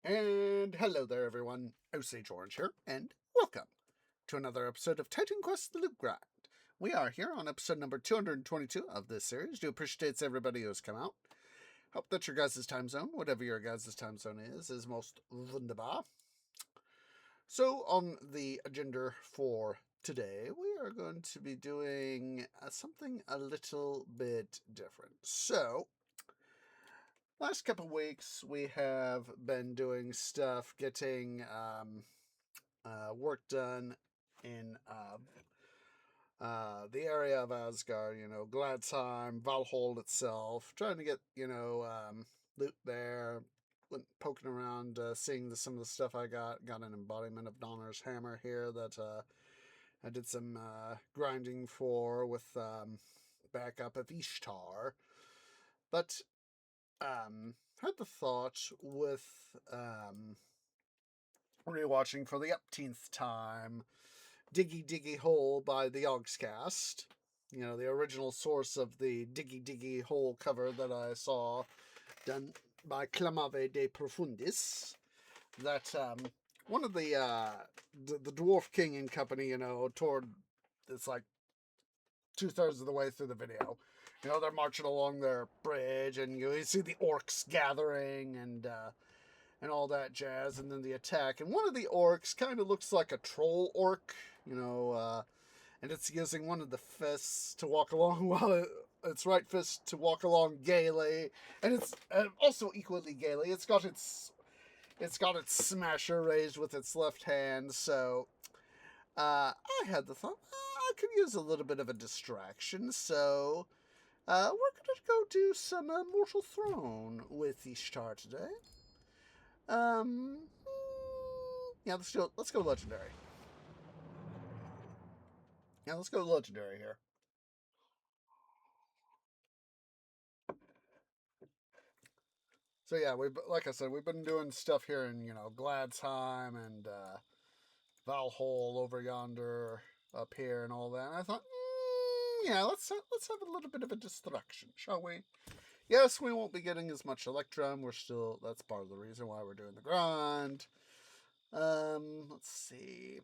And hello there, everyone. Osage Orange here, and welcome to another episode of Titan Quest: The Loot Grind. We are here on episode number 222 of this series. Do appreciate everybody who has come out. Hope that your guys' time zone, whatever your guys' time zone is most wunderbar. So, on the agenda for today, we are going to be doing something a little bit different. So, last couple weeks, we have been doing stuff, getting work done in the area of Asgard, Gladsheim, Valhall itself, trying to get, loot there, went poking around, seeing some of the stuff I got an embodiment of Donner's hammer here that I did some grinding for with backup of Ishtar, but had the thought with rewatching for the upteenth time Diggy Diggy Hole by the Yogscast. The original source of the Diggy Diggy Hole cover that I saw done by Clamave de Profundis. That one of the Dwarf King and Company, toward it's like 2/3 of the way through the video. They're marching along their bridge, and you see the orcs gathering and all that jazz, and then the attack. And one of the orcs kind of looks like a troll orc, and it's using one of the fists to walk along while its right fist to walk along gaily, and it's also equally gaily. It's got its smasher raised with its left hand, so I had the thought I could use a little bit of a distraction, so we're gonna go do some Mortal Throne with Ishtar today. Um, yeah, let's do it. Let's go legendary. Yeah, let's go legendary here. So yeah, like I said, we've been doing stuff here in Gladsheim and Valhall over yonder, up here, and all that. And I thought, yeah, let's have a little bit of a distraction, shall we? Yes, we won't be getting as much Electrum. That's part of the reason why we're doing the grind. Let's see.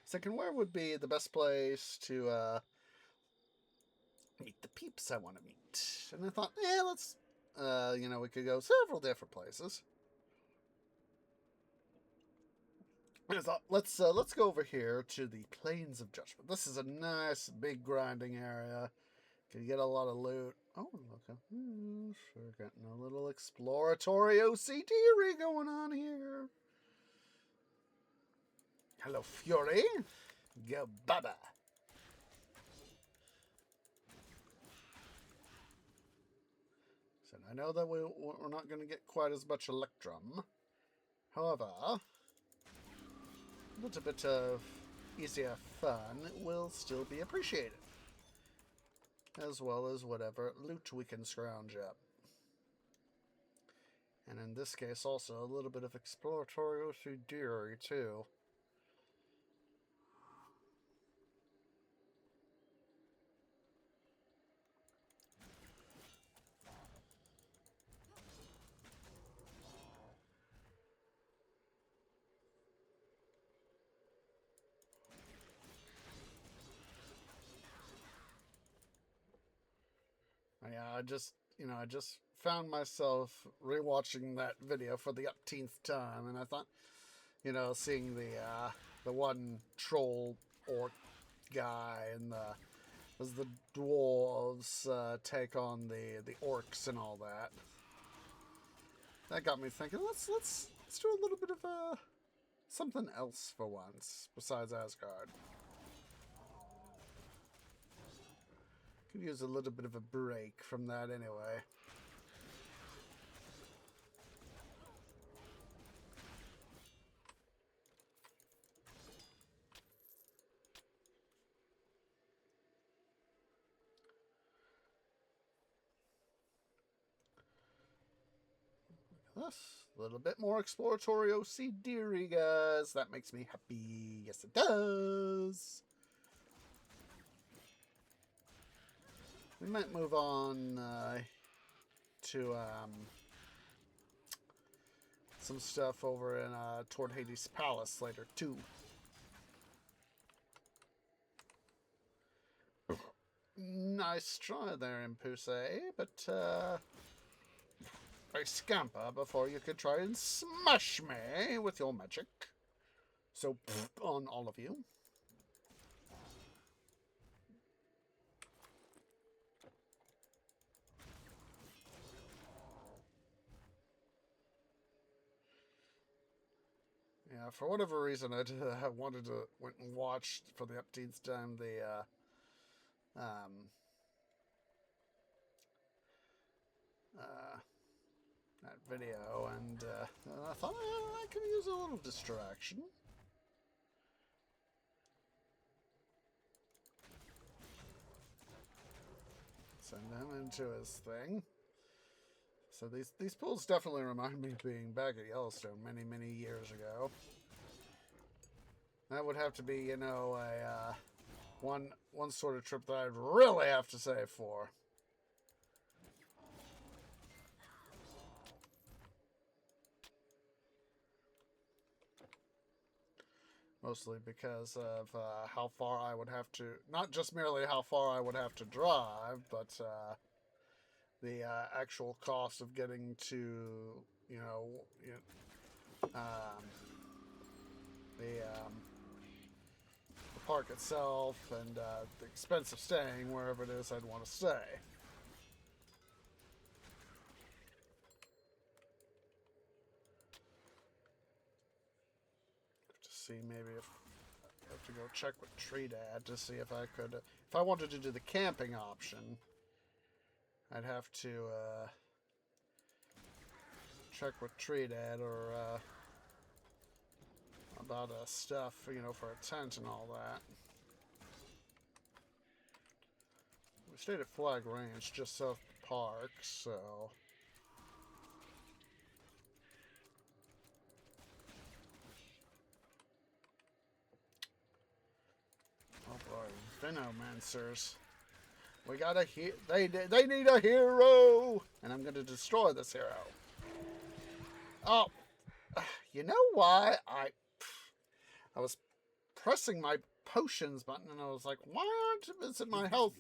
Thinking where would be the best place to meet the peeps I want to meet. And I thought, yeah, we could go several different places. And I thought, let's go over here to the Plains of Judgment. This is a nice big grinding area. Can get a lot of loot. Oh, look, sure, getting a little exploratory OCD going on here. Hello, Fury. Go, baba. So I know that we're not going to get quite as much Electrum. However, a little bit of easier fun will still be appreciated, as well as whatever loot we can scrounge up. And in this case, also a little bit of exploratory OCD too. Yeah, I just found myself rewatching that video for the upteenth time, and I thought, seeing the one troll orc guy and as the dwarves take on the orcs and all that. That got me thinking. Let's do a little bit of something else for once besides Asgard. Could use a little bit of a break from that anyway. Us. A little bit more exploratory OCD, guys. That makes me happy. Yes, it does. We might move on to some stuff over in toward Hades Palace later too. Nice try there, Impuse, but I scamper before you could try and smash me with your magic. So on all of you. Yeah, for whatever reason, I wanted to went and watched for the updates time the that video, and I thought I could use a little distraction. Send him into his thing. So these pools definitely remind me of being back at Yellowstone many years ago. That would have to be, you know, a one sort of trip that I'd really have to save for. Mostly because of how far I would have to, not just merely how far I would have to drive, but the actual cost of getting to, you know, the park itself and the expense of staying wherever it is I'd want to stay. See, maybe if I have to go check with Tree Dad to see if I could, if I wanted to do the camping option, I'd have to check with Tree Dad or about stuff, you know, for a tent and all that. We stayed at Flag Ranch just south of the park, so. Oh boy, Venomancers. We got a they need a hero, and I'm going to destroy this hero. Oh, you know why I was pressing my potions button, and I was like, why isn't my health?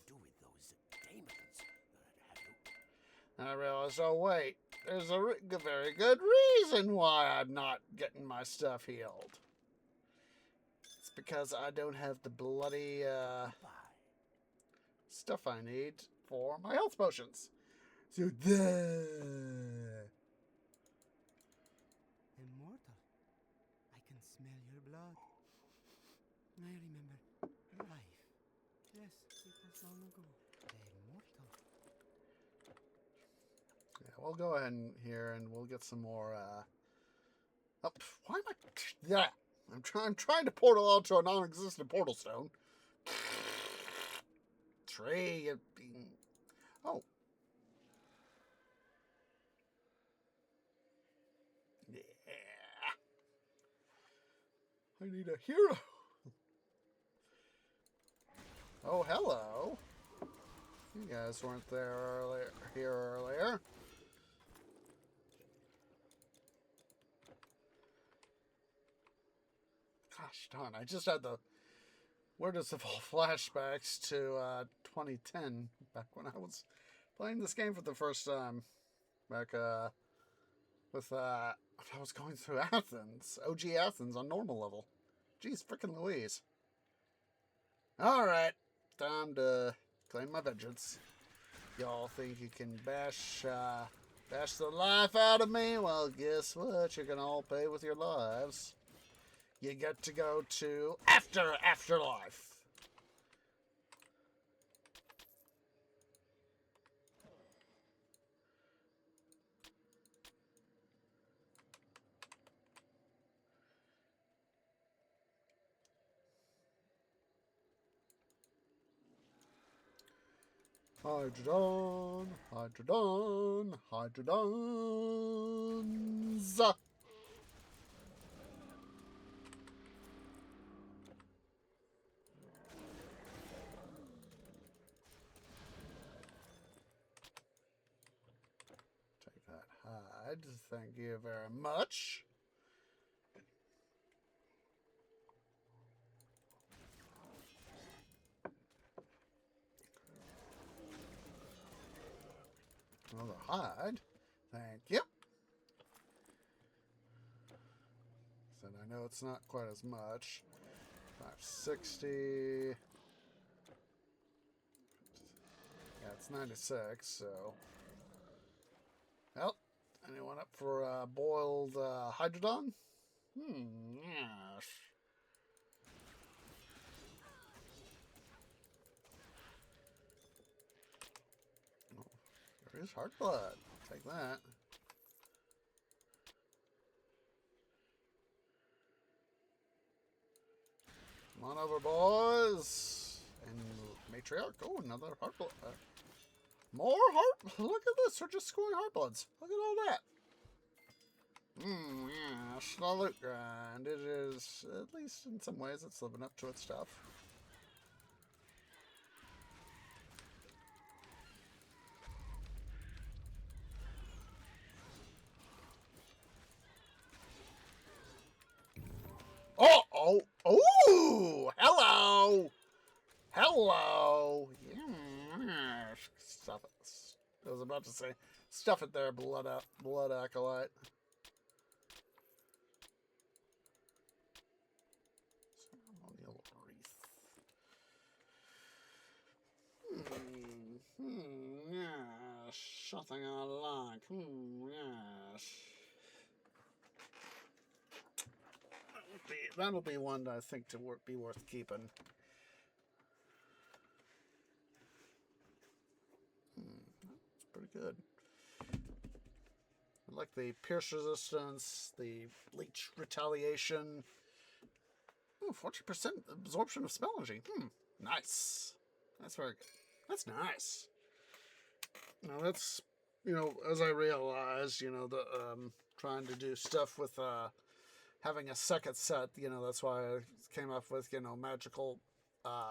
And I realized, oh wait, there's a very good reason why I'm not getting my stuff healed. It's because I don't have the bloody stuff I need for my health potions. So there. Immortal. I can smell your blood. I remember life. Yes, it was long ago. Immortal. Yeah, we'll go ahead and here and we'll get some more oh, why am I yeah. I'm trying to portal out to a non-existent portal stone. Trey, oh. Yeah. I need a hero. Oh, hello. You guys weren't there here earlier. Gosh darn, I just had the weirdest of all flashbacks to 2010, back when I was playing this game for the first time. Back with I was going through Athens, OG Athens on normal level. Jeez, frickin' Louise. Alright, time to claim my vengeance. Y'all think you can bash the life out of me? Well, guess what? You can all pay with your lives. You get to go to Afterlife. Hydrodon, Hydrodon, Hydrodons. hide. Thank you very much. Another hide. Thank you. And I know it's not quite as much. 560. Yeah, it's 96, so. Well, anyone up for boiled hydrodon? Yes. Oh, there is heart blood. Take that. Come on over, boys. And matriarch. Oh, another heart blood. More heart. Look at this. We're just scoring heart bloods. Look at all that. Yes, the loot grind. It is, at least in some ways, it's living up to its stuff. Oh! Hello! Hello! Yes. Stuff it. I was about to say, stuff it there, blood acolyte. Ceremonial wreath. Yes. Something I like. Yes. That'll be one I think to be worth keeping. It's pretty good. I like the pierce resistance, the leech retaliation. Ooh, 40% absorption of spell energy. Nice. That's very good. That's nice. Now that's, as I realize, the trying to do stuff with having a second set, that's why I came up with, magical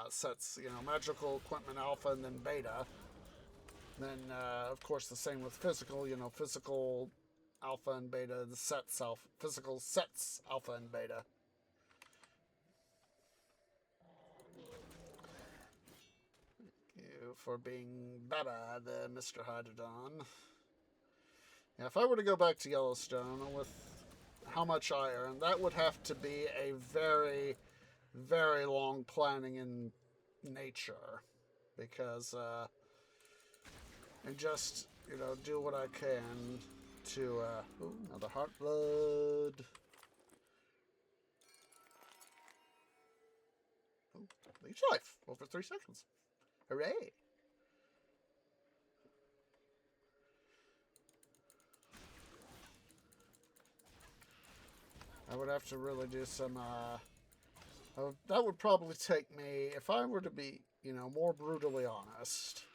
sets, magical equipment alpha and then beta. Then, of course, the same with physical, physical alpha and beta, the sets alpha, physical sets alpha and beta. Thank you for being better there, Mr. Hydrodon. Yeah, if I were to go back to Yellowstone with how much I earn, that would have to be a very, very long planning in nature. Because, and just, do what I can to, ooh, another heart blood. Ooh, leech life, over 3 seconds. Hooray! I would have to really do some, that would probably take me, if I were to be, more brutally honest.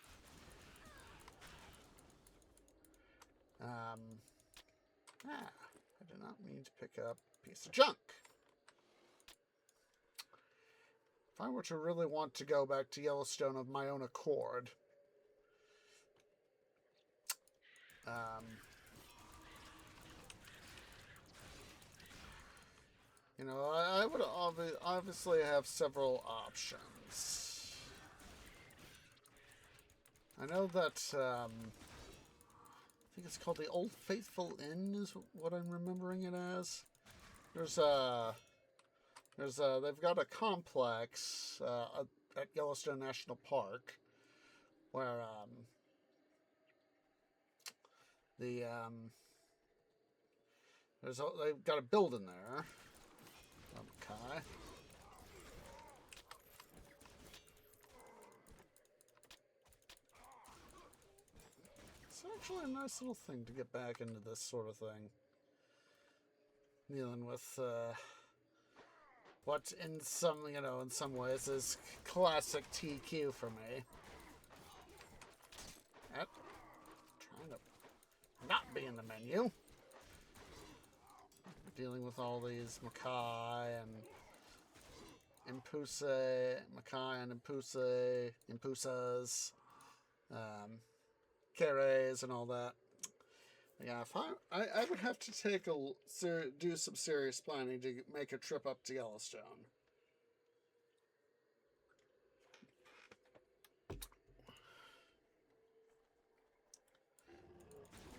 I did not mean to pick up a piece of junk. If I were to really want to go back to Yellowstone of my own accord, I would obviously have several options. I know that, I think it's called the Old Faithful Inn is what I'm remembering it as. They've got a complex at Yellowstone National Park where they've got a building there. Okay. It's actually a nice little thing to get back into this sort of thing. Dealing with what in some ways is classic TQ for me. Trying to not be in the menu. Dealing with all these Makai and Impusas, Keres and all that. Yeah, if I would have to take do some serious planning to make a trip up to Yellowstone.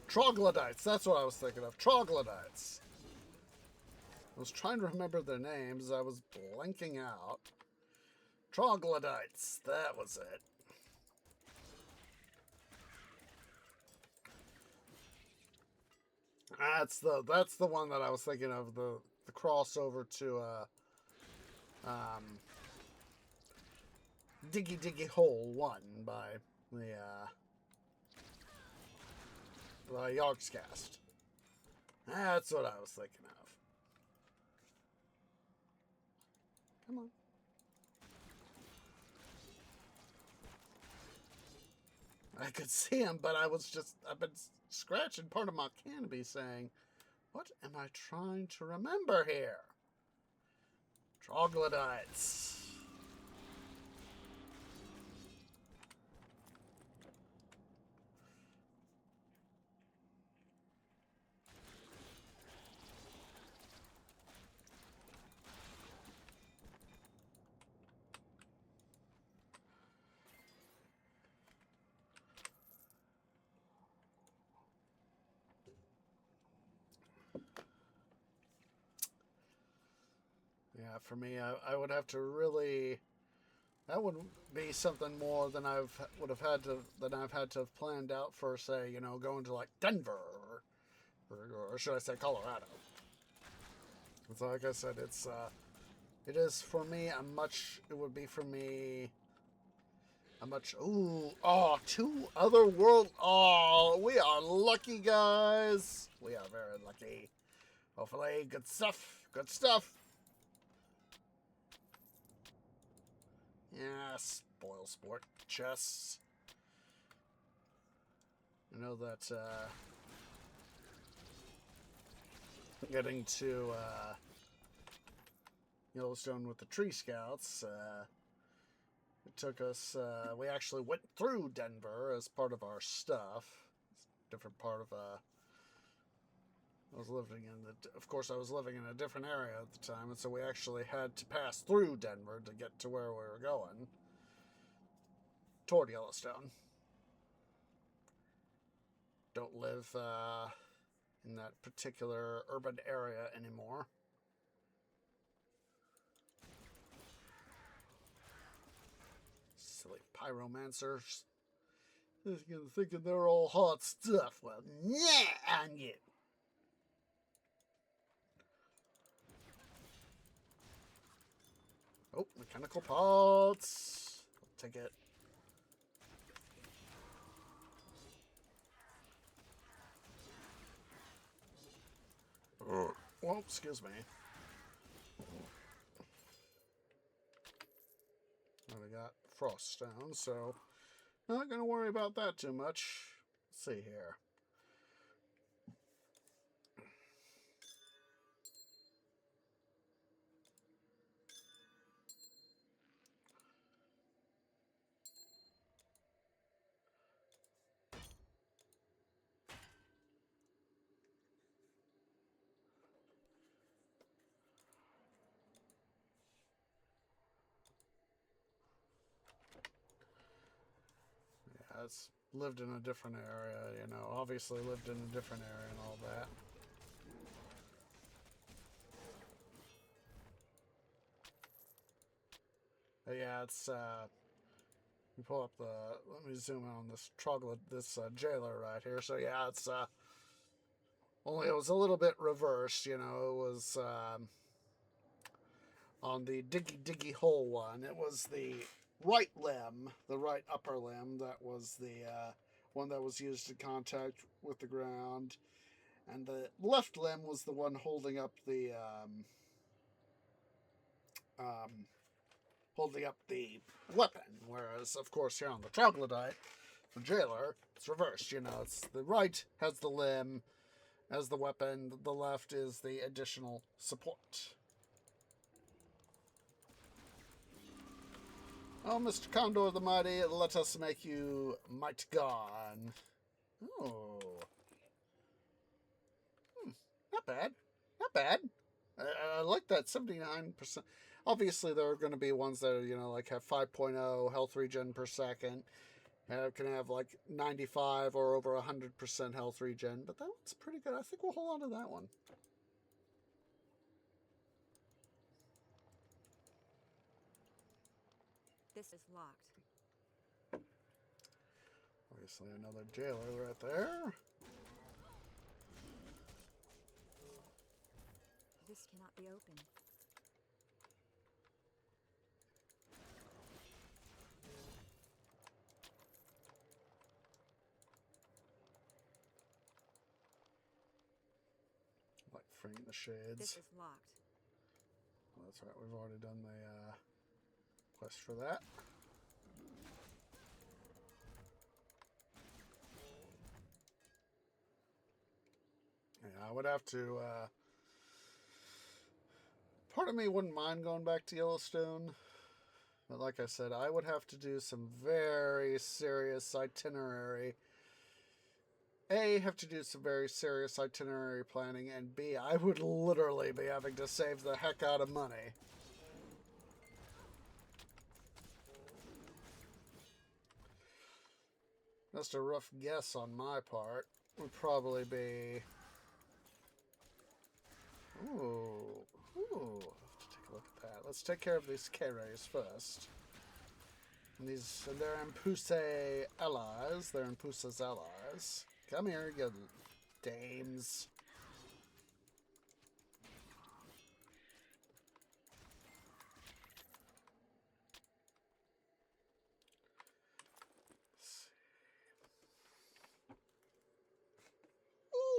Troglodytes, that's what I was thinking of. Troglodytes. I was trying to remember their names. I was blanking out. Troglodytes, that was it. That's the one that I was thinking of, the crossover to Diggy Diggy Hole 1 by the Yogscast. That's what I was thinking of. Come on. I could see him, but I've been scratching part of my canopy saying, what am I trying to remember here? Troglodytes. Yeah, for me, I would have to really. That would be something more than I've had to have planned out for, say, going to like Denver, or should I say Colorado? It's like I said, it is for me a much. It would be for me a much. Ooh, oh, 2 other world. Oh, we are lucky, guys. We are very lucky. Hopefully, good stuff. Good stuff. Yeah, spoil sport chests. I know that getting to Yellowstone with the Tree Scouts, it took us. We actually went through Denver as part of our stuff. Different part of. I was living of course, I was living in a different area at the time, and so we actually had to pass through Denver to get to where we were going, toward Yellowstone. Don't live in that particular urban area anymore. Silly pyromancers. Thinking they're all hot stuff. Well, yeah, on you. Oh, mechanical parts. I'll take it. Well, excuse me. I got frost stone, so not going to worry about that too much. Let's see here. Yeah, it's lived in a different area, obviously lived in a different area and all that. But yeah, it's you pull up let me zoom in on this this jailer right here. So yeah, it's only it was a little bit reversed, it was on the Diggy Diggy Hole one. It was the right limb, the right upper limb, that was the one that was used in contact with the ground, and the left limb was the one holding up the weapon. Whereas, of course, here on the Troglodyte, the jailer, it's reversed. It's the right has the limb as the weapon, the left is the additional support. Oh, Mr. Condor the Mighty, let us make you might gone. Oh. not bad. Not bad. I like that 79%. Obviously, there are going to be ones that are, like have 5.0 health regen per second. Can have like 95 or over 100% health regen, but that one's pretty good. I think we'll hold on to that one. This is locked. Obviously, another jailer right there. This cannot be opened. Like freeing the shades. This is locked. Well, that's right. We've already done the quest for that. Yeah, I would have to. Part of me wouldn't mind going back to Yellowstone, but like I said, I would have to do some very serious itinerary. A, have to do some very serious itinerary planning, and B, I would literally be having to save the heck out of money. Just a rough guess on my part would probably be... Ooh. Let's take a look at that. Let's take care of these K-rays first. And they're Impuse allies. They're Impuse's allies. Come here, you dames.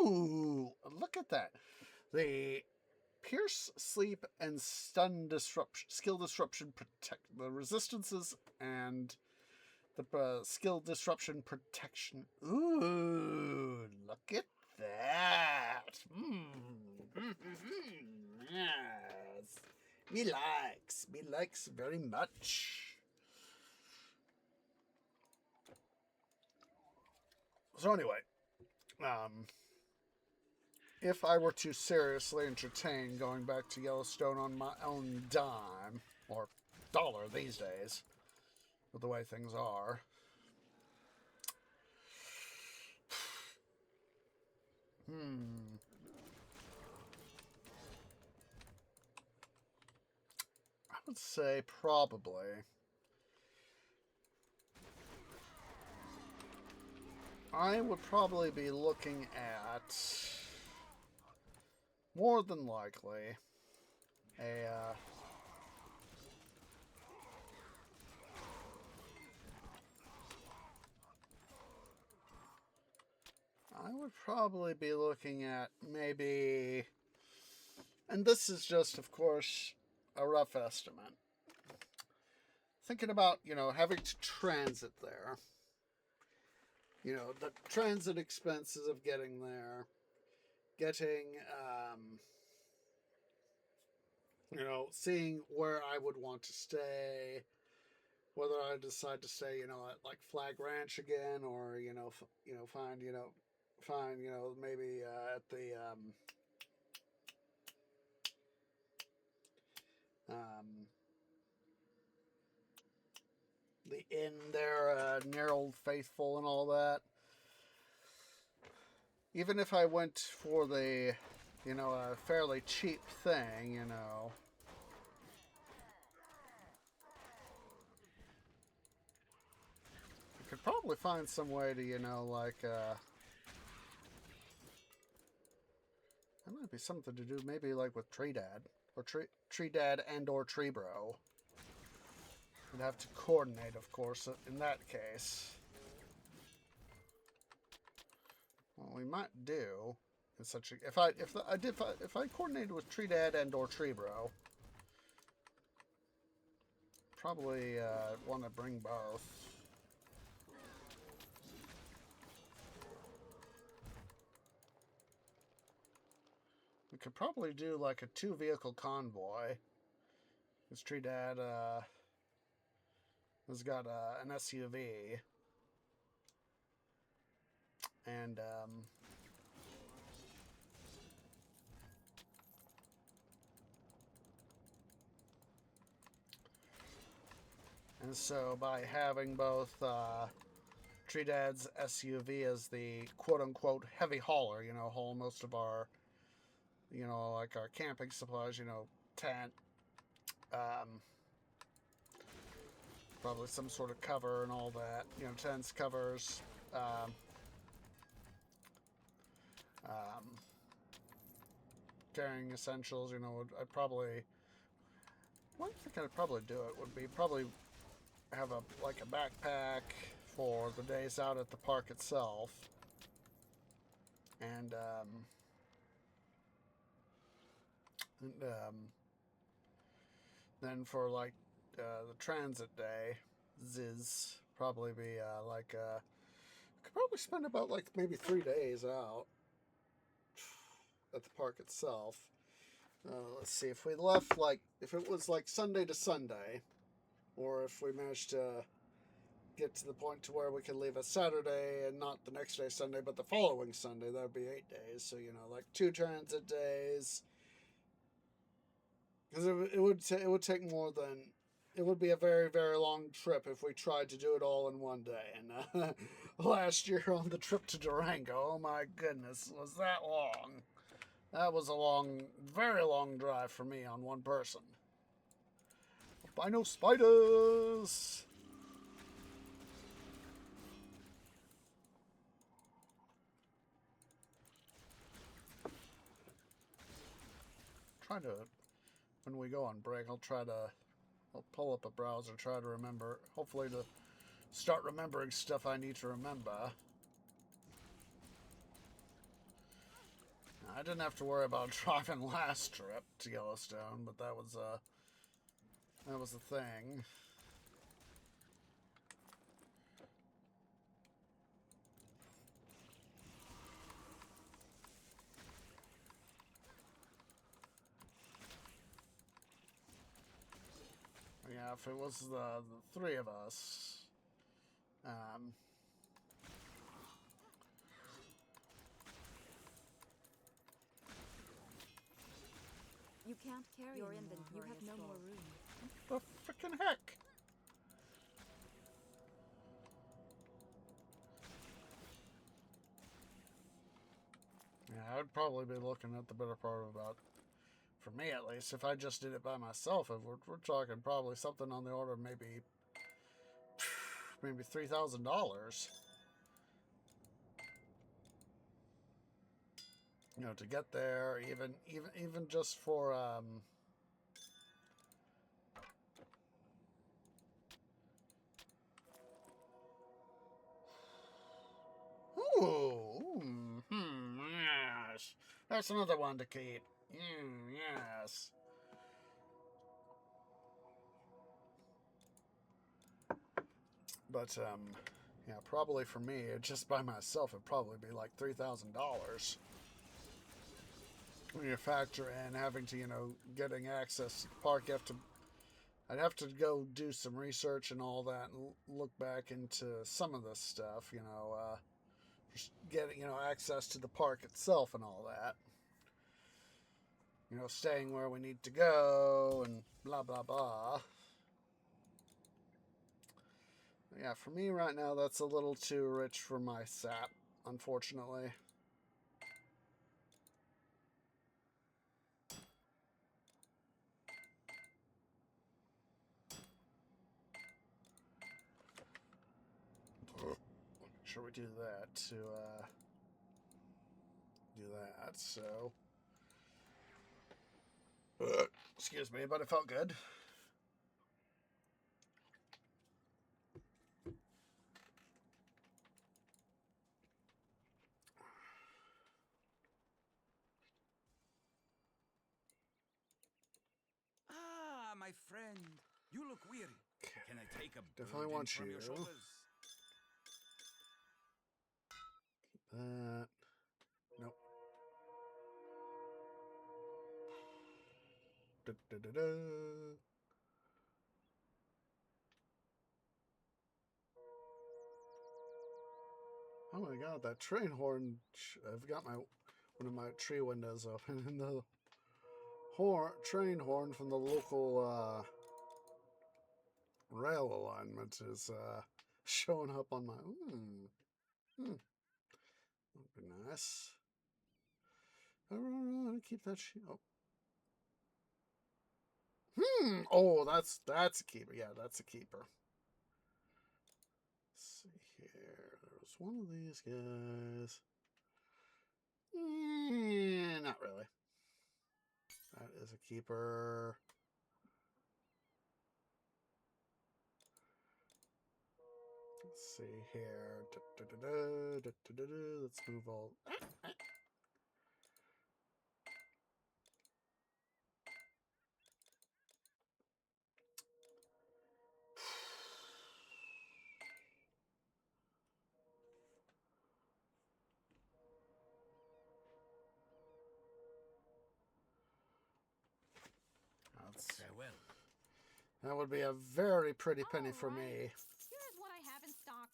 Ooh, look at that. The Pierce, Sleep, and Stun Disruption, Skill Disruption protect the resistances and the Skill Disruption Protection. Ooh, look at that. Yes. Me likes very much. So anyway, if I were to seriously entertain going back to Yellowstone on my own dime, or dollar these days, with the way things are, I would say probably I would probably be looking at, more than likely, I would probably be looking at maybe, and this is just, of course, a rough estimate, thinking about, having to transit there. The transit expenses of getting there, seeing where I would want to stay, whether I decide to stay, at like Flag Ranch again, or, find, maybe at the inn there, near Old Faithful and all that. Even if I went for the, a fairly cheap thing, I could probably find some way to, that might be something to do, maybe like with Tree Dad, or Tree Dad and or Tree Bro. You'd have to coordinate, of course, in that case. What we might do in such a, if I coordinated with Tree Dad and or Tree Bro, probably want to bring both. We could probably do like a 2-vehicle convoy. This Tree Dad has got an SUV. And And so by having both Tree Dad's SUV as the quote-unquote heavy hauler, you know, haul most of our, you know, like our camping supplies, you know, tent, probably some sort of cover and all that, you know, tents, covers, carrying essentials, you know, I'd probably, one thing I'd probably do it would be probably have a like a backpack for the days out at the park itself, and then for like the transit day, probably be could probably spend about like maybe 3 days out at the park itself. Let's see, if we left like, if it was like Sunday to Sunday, or if we managed to get to the point to where we could leave a Saturday and not the next day Sunday, but the following Sunday, that would be 8 days. So, you know, like 2 transit days. Because it would take more than, it would be a very, very long trip if we tried to do it all in one day. And last year on the trip to Durango, oh my goodness, was that long? That was a long, very long drive for me on one person. Hope I know spiders! Try to, when we go on break, I'll pull up a browser, try to remember, hopefully to start remembering stuff I need to remember. I didn't have to worry about driving last trip to Yellowstone, but that was a thing. Yeah, if it was the 3 of us, You can't carry your inventory. You have no more room. the frickin' heck? Yeah, I'd probably be looking at the better part of about, for me at least, if I just did it by myself, if we're talking probably something on the order of maybe $3,000. You know, to get there, even just for yes, that's another one to keep. Yes. But yeah, probably for me, just by myself, it'd probably be like $3,000. When you factor in having to, you know, getting access to the park, I'd have to go do some research and all that, and look back into some of this stuff, you know, just getting, you know, access to the park itself and all that. You know, staying where we need to go and blah, blah, blah. Yeah, for me right now, that's a little too rich for my sap, unfortunately. Make sure we do that to do that. So, excuse me, but it felt good. Ah, my friend. You look weary. Can I take a Definitely burden want from you. your shoulders? Nope. Da, da, da, da. Oh my god, that train horn. I've got one of my tree windows open, and the train horn from the local rail alignment is showing up on my. That'd be nice. I keep that shit. Oh. Oh, that's a keeper. Yeah, that's a keeper. Let's see here. There was one of these guys. Not really. That is a keeper. Let's see here. Let's move all. Farewell. That would be a very pretty penny for me. Here's what I have in stock.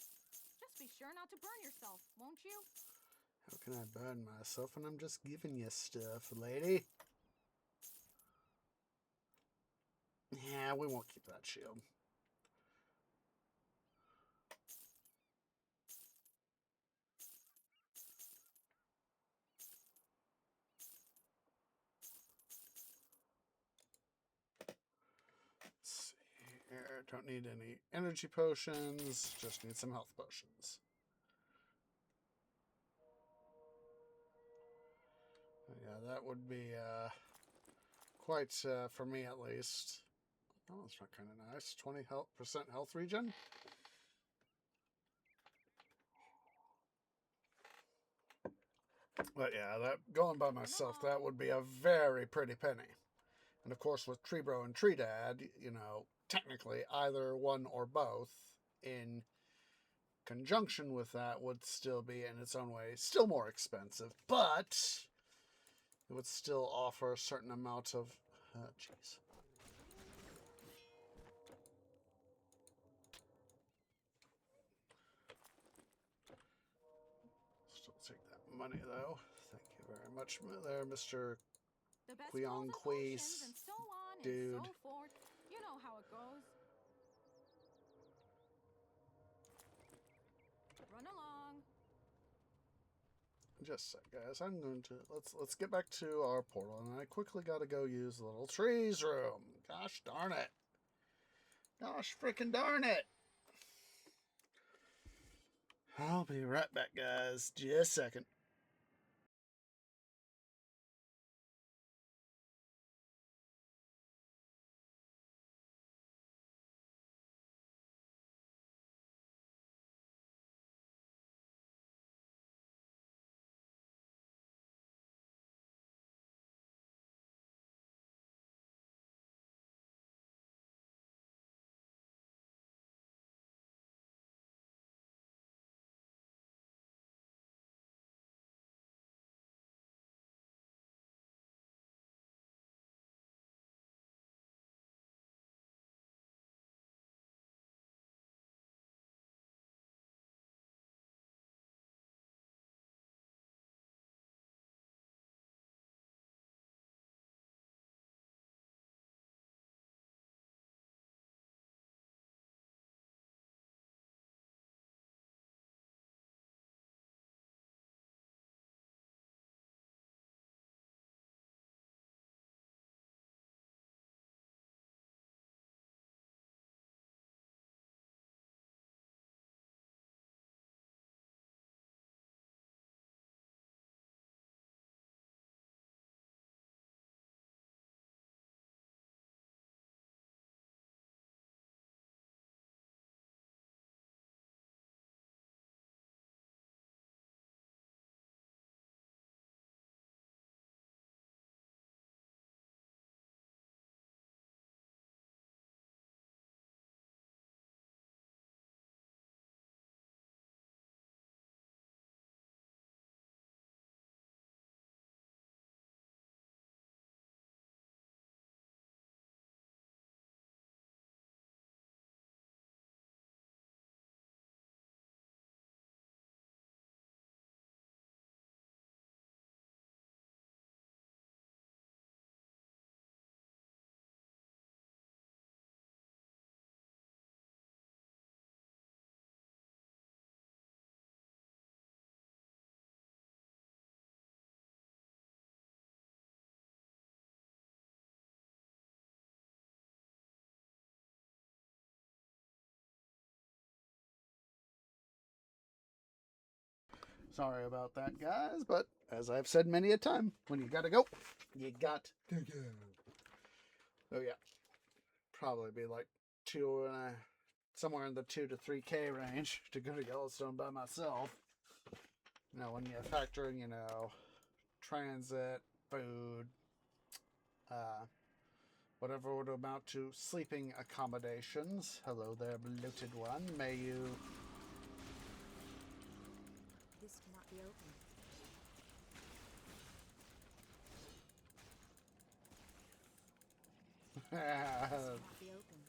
Just be sure not to burn yourself, won't you? How can I burn myself when I'm just giving you stuff, lady? Yeah, we won't keep that shield. Let's see here. Don't need any energy potions. Just need some health potions. Yeah, that would be quite, for me at least. Oh, that's not kind of nice. 20% health regen. But yeah, that going by myself, that would be a very pretty penny. And of course, with Treebro and Tree Dad, you know, technically either one or both in conjunction with that would still be, in its own way, still more expensive. But it would still offer a certain amount of. Jeez. Still take that money though. Thank you very much, there, Mr. The best Quion golden Quees, potions and so on dude. and so forth. You know how it goes. Run along. Just a sec, guys. I'm going to let's get back to our portal, and I quickly got to go use the little trees room. Gosh darn it! Gosh freaking darn it! I'll be right back, guys. Just a second. Sorry about that, guys, but as I've said many a time, when you gotta go, you got to go. Oh yeah, probably be like somewhere in the 2 to 3K range to go to Yellowstone by myself. You know, when you factor in, transit, food, whatever would amount to sleeping accommodations. Hello there, bloated one. May you... This cannot be opened. This cannot be opened.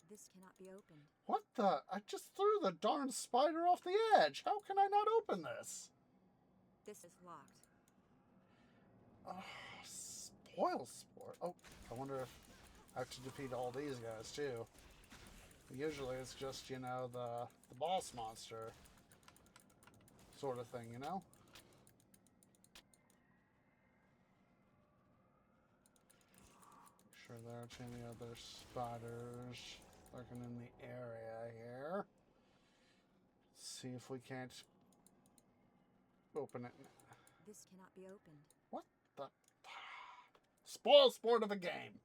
This cannot be opened. What the? I just threw the darn spider off the edge. How can I not open this? This is locked. Oh, spoil sport. Oh, I wonder if I have to defeat all these guys too. Usually it's just, the boss monster sort of thing, Sure there aren't any other spiders lurking in the area here. See if we can't open it. This cannot be opened. What the? Spoil sport of a game.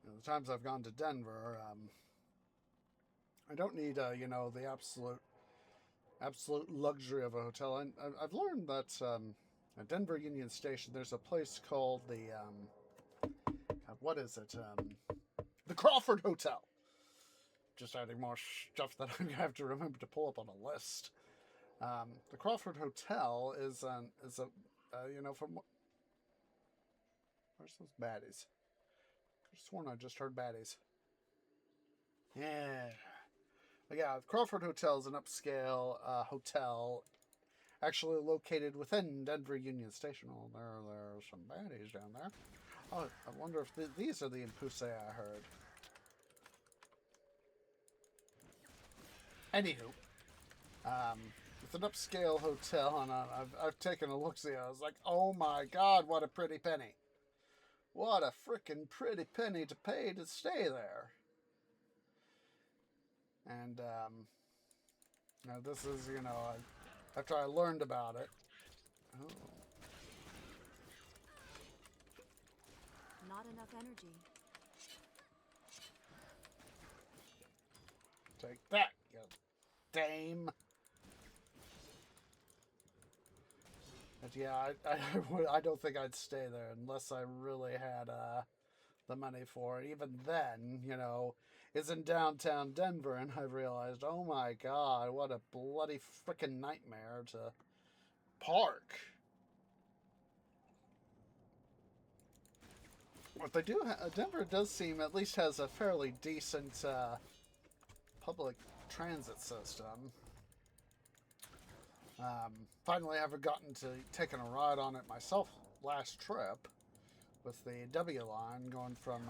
The times I've gone to Denver, I don't need, the absolute luxury of a hotel. I've learned that at Denver Union Station, there's a place called what is it? The Crawford Hotel. Just adding more stuff that I'm gonna have to remember to pull up on a list. The Crawford Hotel is from where's those baddies? I could have sworn I just heard baddies. Yeah. But yeah, the Crawford Hotel is an upscale hotel actually located within Denver Union Station. Oh, there are some baddies down there. Oh, I wonder if these are the Impuse I heard. Anywho, it's an upscale hotel, and I've taken a look-see. I was like, oh my god, what a pretty penny. What a frickin' pretty penny to pay to stay there. And, now this is, after I learned about it. Oh. Not enough energy. Take that, you dame. But yeah, I don't think I'd stay there unless I really had the money for it. Even then, it's in downtown Denver, and I realized, oh my god, what a bloody frickin' nightmare to park. What they do, Denver does seem, at least has a fairly decent public transit system. Finally, I've gotten to taking a ride on it myself last trip with the W line going from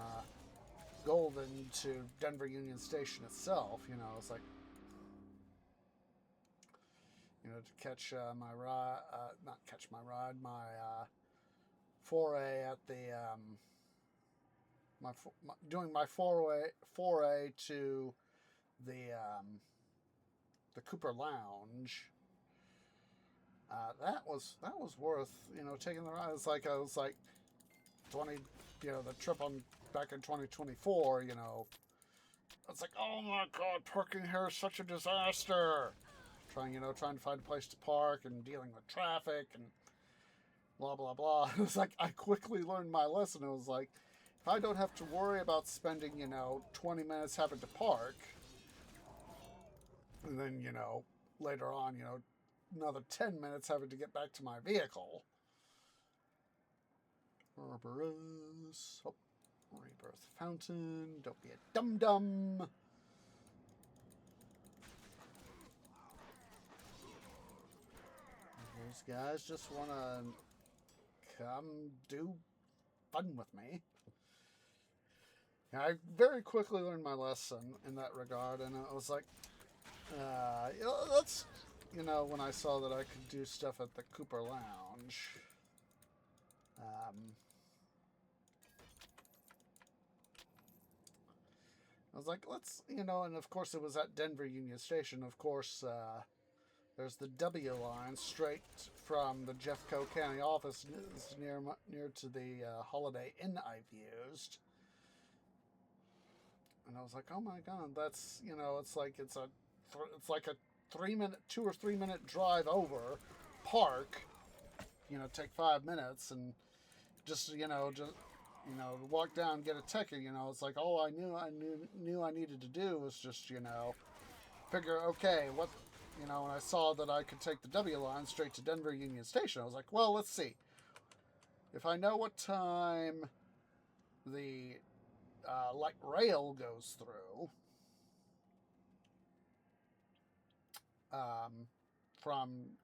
Golden to Denver Union Station itself. It's like, to catch my ride, not catch my ride, my foray at the, doing my foray to the Cooper Lounge. That was worth, taking the ride. It's like, I was like 20, the trip on back in 2024, it's like, oh my god, parking here is such a disaster. Trying to find a place to park and dealing with traffic and blah, blah, blah. It was like, I quickly learned my lesson. It was like, if I don't have to worry about spending, 20 minutes having to park, and then, later on, another 10 minutes having to get back to my vehicle. Cerberus. Oh, Rebirth Fountain. Don't be a dum-dum. Those guys just want to come do fun with me. I very quickly learned my lesson in that regard, and it was like, That's, when I saw that I could do stuff at the Cooper Lounge. I was like, let's, and of course it was at Denver Union Station. Of course, there's the W line straight from the Jeffco County office near to the Holiday Inn I've used. And I was like, oh my God, that's, it's like a 2 or 3 minute drive over, park, take 5 minutes and just walk down and get a ticket. It's like all I knew I needed to do was just, figure, okay, what, when I saw that I could take the W line straight to Denver Union Station, I was like, well, let's see. If I know what time the light rail goes through from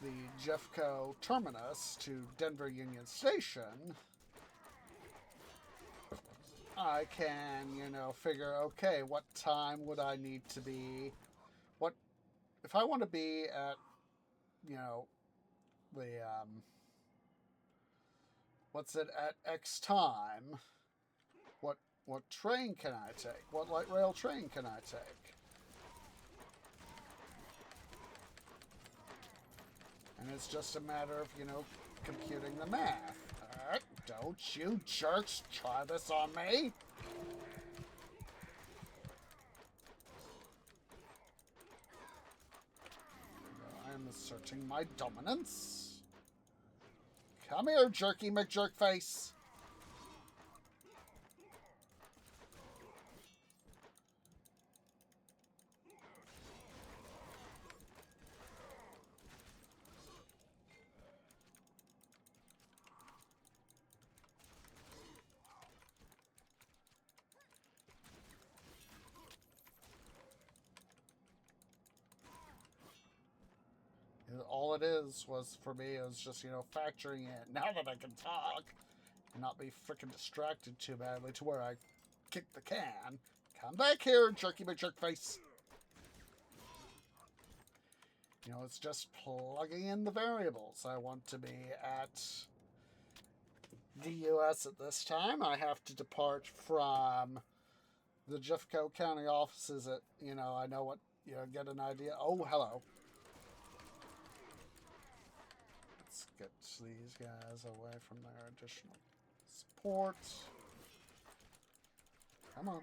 the Jeffco terminus to Denver Union Station, I can, figure, okay, what time would I need to be, if I want to be at, the, at X time, what train can I take? What light rail train can I take? And it's just a matter of, computing the math. Alright, don't you jerks try this on me. I am asserting my dominance. Come here, Jerky McJerkface. All it was for me is just, factoring in, now that I can talk and not be freaking distracted too badly to where I kick the can. Come back here, Jerky McJerkface. It's just plugging in the variables. I want to be at DUS at this time. I have to depart from the Jeffco County offices at, I know what, get an idea. Oh, hello. Let's get these guys away from their additional support. Come on.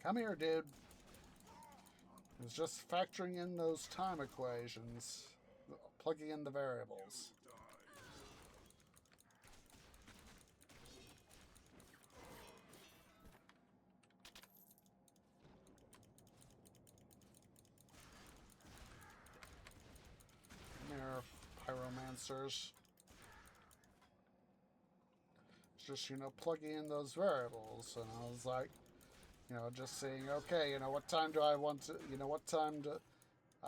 Come here, dude. It's just factoring in those time equations, plugging in the variables. Pyromancers. Just, plugging in those variables. And I was like, just saying, okay, what time do I want to, what time do,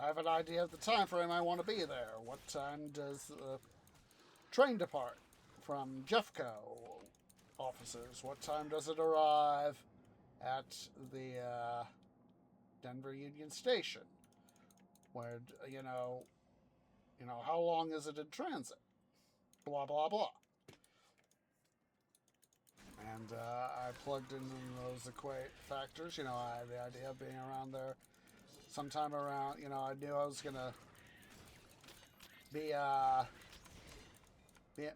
I have an idea of the time frame I want to be there. What time does the train depart from Jeffco offices? What time does it arrive at the Denver Union Station? Where, how long is it in transit? Blah, blah, blah. And I plugged in those factors. I had the idea of being around there sometime around, I knew I was going to be at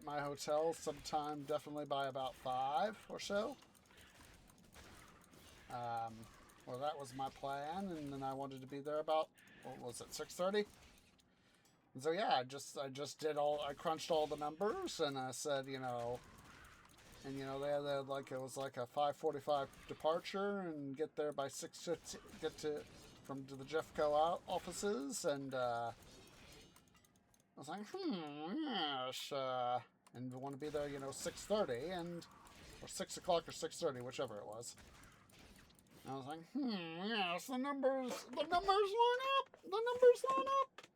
my hotel sometime definitely by about 5 or so. Well, that was my plan, and then I wanted to be there about, what was it, 6:30? And so yeah, I just did I crunched all the numbers, and I said, and they had like, it was like a 5:45 departure, and get there by 6:50, get to the Jeffco offices, and I was like, yes, and we want to be there, 6:30, or 6 o'clock or 6:30, whichever it was. And I was like, yes, the numbers line up, the numbers line up.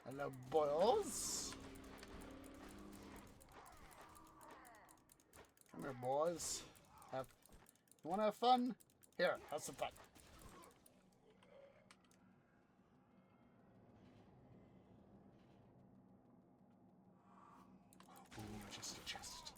Hello, boys. Come here, boys. You want to have fun? Here, have some fun. Ooh, just a chest.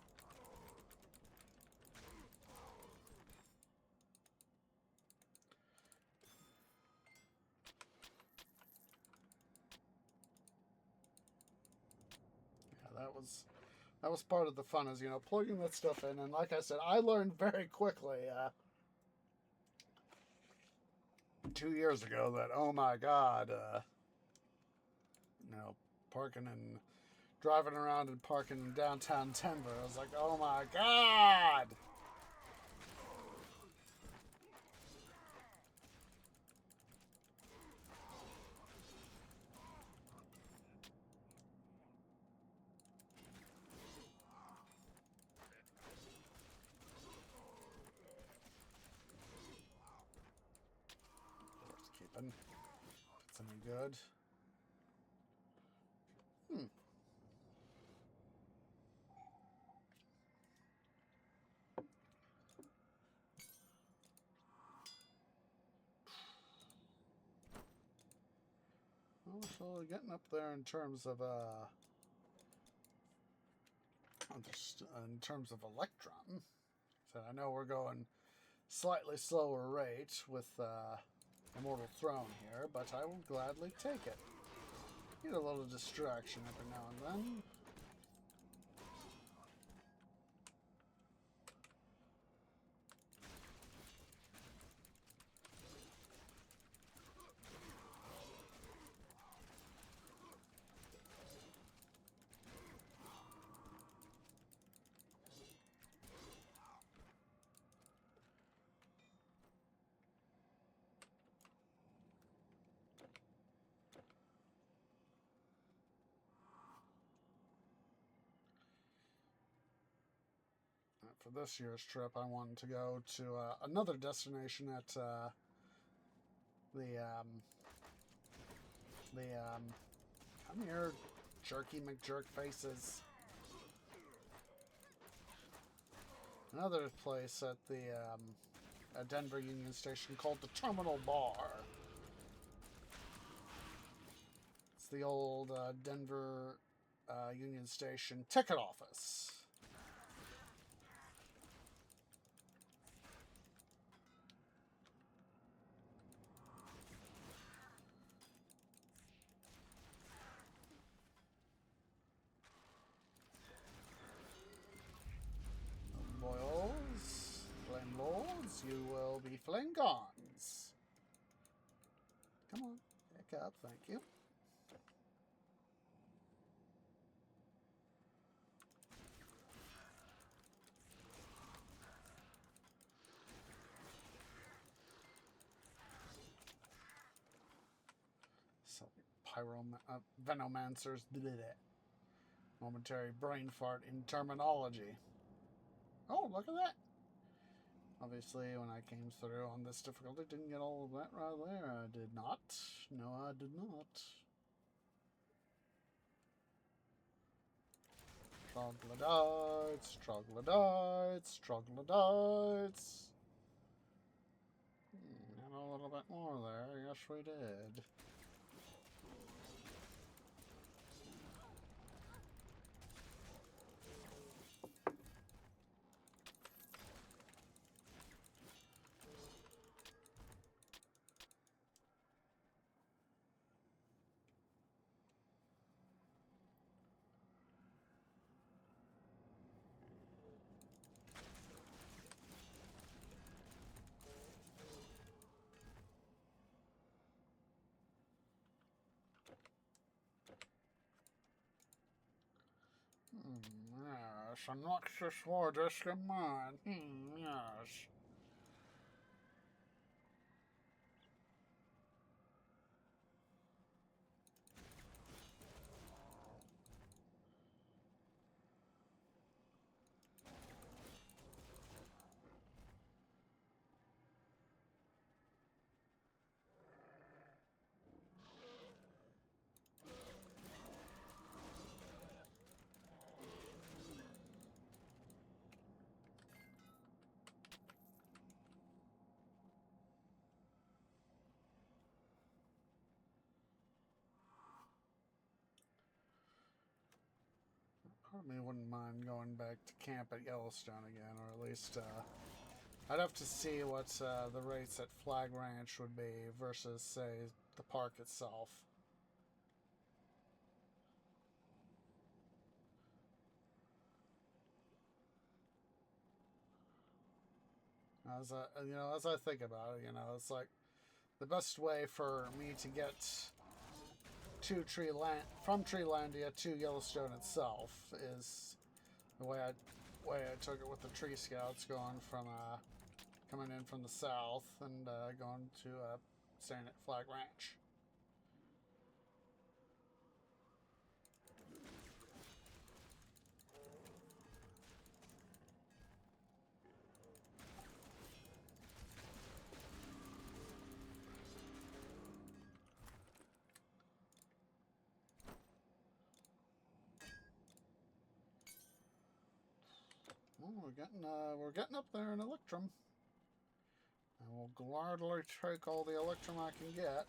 Yeah, that was part of the fun, is, you know, plugging that stuff in. And like I said, I learned very quickly 2 years ago that, oh my God, you know, parking and driving around and parking in downtown Denver. I was like, oh my God! Keeping. It's any good. Well, so getting up there in terms of in terms of Electrum. So I know we're going slightly slower rate with Immortal Throne here, but I will gladly take it. Need a little distraction every now and then. For this year's trip, I wanted to go to another destination at come here, Jerky McJerk Faces. Another place at the Denver Union Station called the Terminal Bar. It's the old Denver Union Station ticket office. Boils, Flame Lords, you will be Flingons. Come on, pick up, thank you. So, Venomancers did it. Momentary brain fart in terminology. Oh, look at that. Obviously, when I came through on this difficulty, didn't get all of that right there. I did not. No, I did not. Troglodytes, troglodytes, troglodytes. And a little bit more there. Yes, we did. Yes, a noxious word is mine. Yes. Part of me wouldn't mind going back to camp at Yellowstone again, or at least I'd have to see what the rates at Flag Ranch would be versus, say, the park itself. As I think about it, it's like the best way for me to get from Treelandia to Yellowstone itself is the way I took it with the Tree Scouts, going from coming in from the south and going to staying at Flag Ranch. Well, we're getting up there in Electrum. I will gladly take all the Electrum I can get.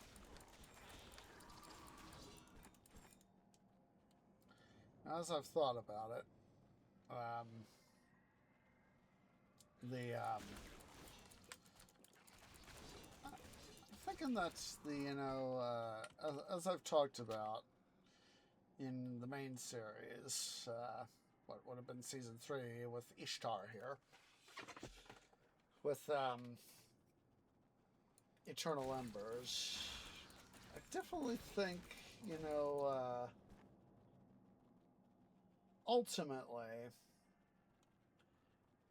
As I've thought about it, I'm thinking that's as I've talked about in the main series, what would have been season 3 with Ishtar here, with Eternal Embers. I definitely think, ultimately,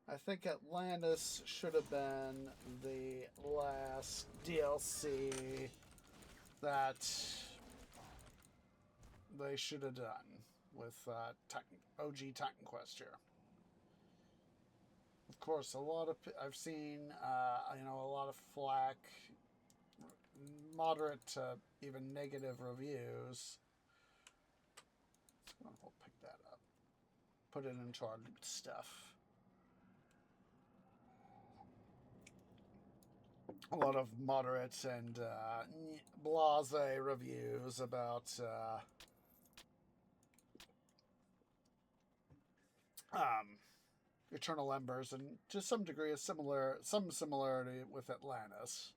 I think Atlantis should have been the last DLC that they should have done with OG Titan Quest here. Of course, I've seen a lot of flack, moderate to even negative reviews. We'll pick that up, put it into our loot stuff. A lot of moderate and blasé reviews about Eternal Embers, and to some degree some similarity with Atlantis.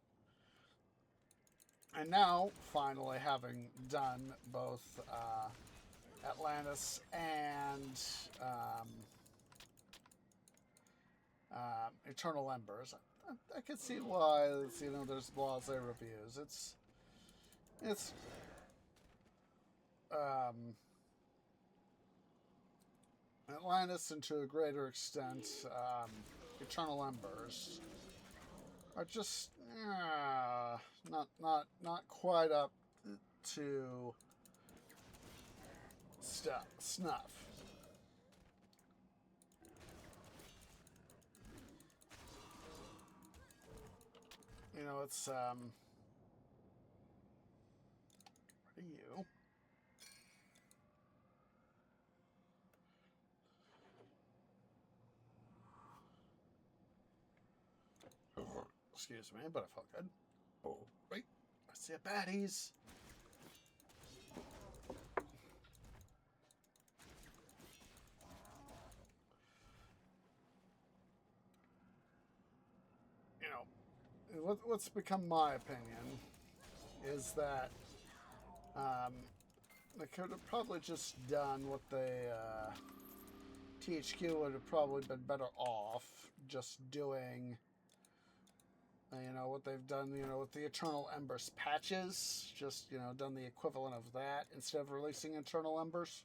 And now, finally, having done both Atlantis and Eternal Embers, I can see why there's blasé reviews. It's Atlantis, and to a greater extent, Eternal Embers are just not quite up to snuff. It's what are you? Excuse me, but I felt good. Oh, wait. I see a baddies. What's become my opinion is that they could have probably just done what they THQ would have probably been better off just doing what they've done with the Eternal Embers patches, just done the equivalent of that instead of releasing Eternal Embers.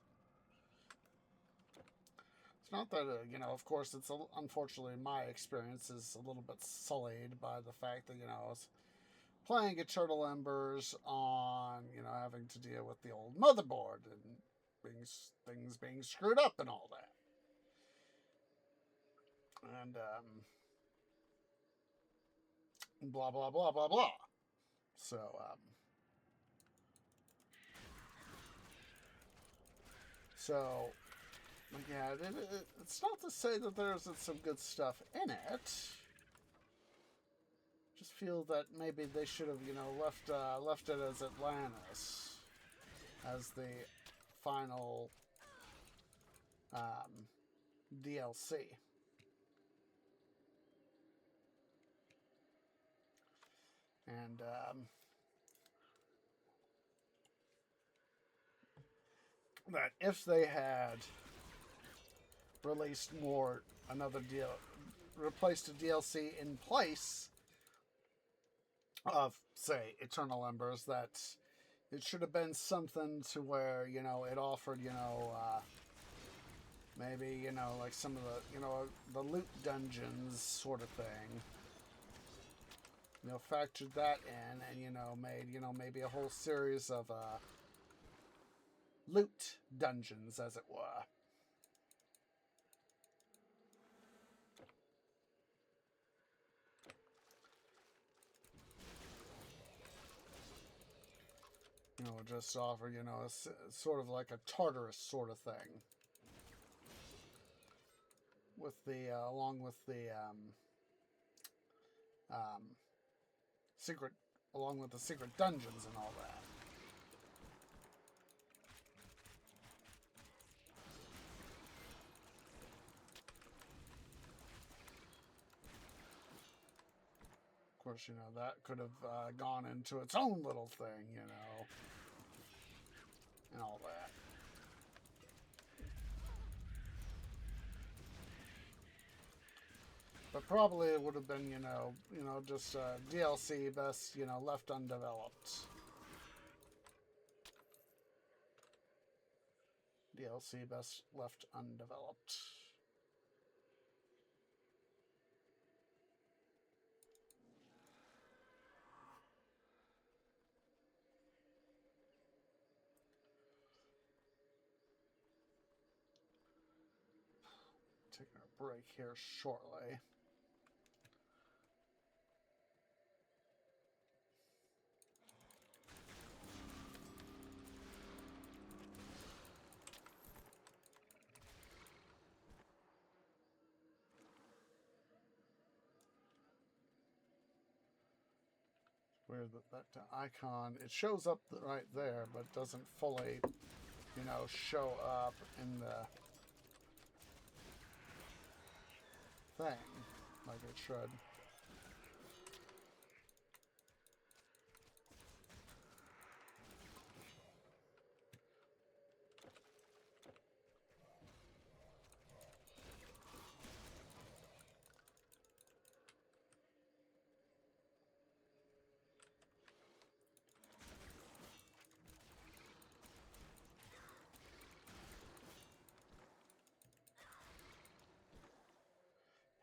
It's not that of course, it's unfortunately my experience is a little bit sullied by the fact that I was playing Eternal Embers on having to deal with the old motherboard and things being screwed up and all that. And blah blah blah blah blah. So yeah, it's not to say that there isn't some good stuff in it. Just feel that maybe they should have left it as Atlantis as the final DLC. And that if they had released replaced a DLC in place of, say, Eternal Embers, that it should have been something to where, you know, it offered, you know, maybe, you know, like some of the, you know, the loot dungeons sort of thing. You know, factored that in and, you know, made, you know, maybe a whole series of loot dungeons, as it were. You know, just offer, you know, sort of like a Tartarus sort of thing. With the, along with the, along with the secret dungeons and all that. Of course, you know, that could have gone into its own little thing, you know, and all that. But probably it would have been, you know, just DLC best, you know, left undeveloped. DLC best left undeveloped. Taking a break here shortly. Weird that icon, it shows up right there, but doesn't fully, you know, show up in the thing like it should.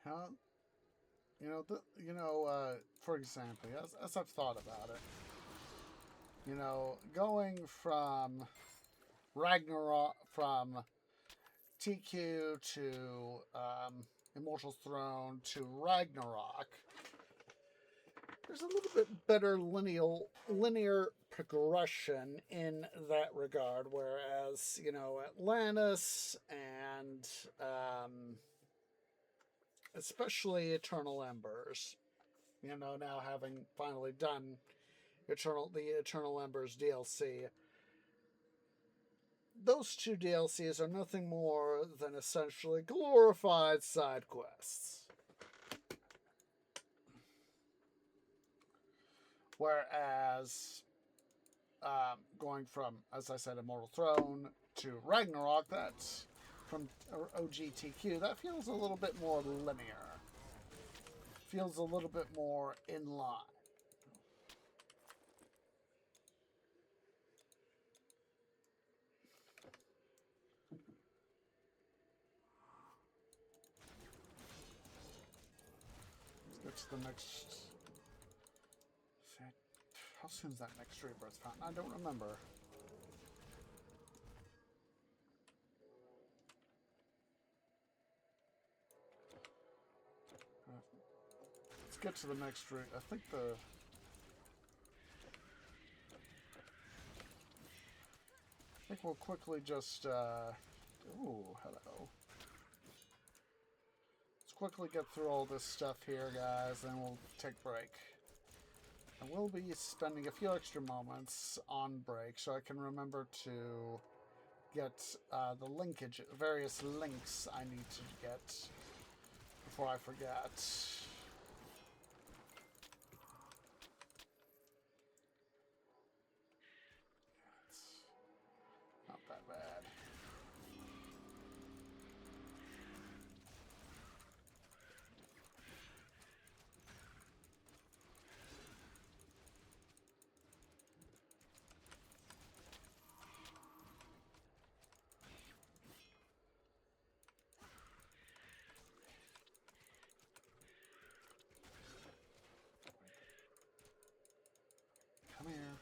How, for example, as I've thought about it, you know, going from Ragnarok, from TQ to Immortal's Throne to Ragnarok, there's a little bit better linear progression in that regard, whereas, you know, Atlantis and especially Eternal Embers, you know, now having finally done the Eternal Embers DLC, those two DLCs are nothing more than essentially glorified side quests. Whereas going from, as I said, Immortal Throne to Ragnarok, that's from OGTQ, that feels a little bit more linear. Feels a little bit more in line. Let's get to the next... How soon is that next rebirth fountain? I don't remember. Let's get to the next I think we'll quickly just ooh, hello. Let's quickly get through all this stuff here, guys, and we'll take a break. I will be spending a few extra moments on break so I can remember to get the linkage, various links I need to get before I forget. It's not that bad. Come here.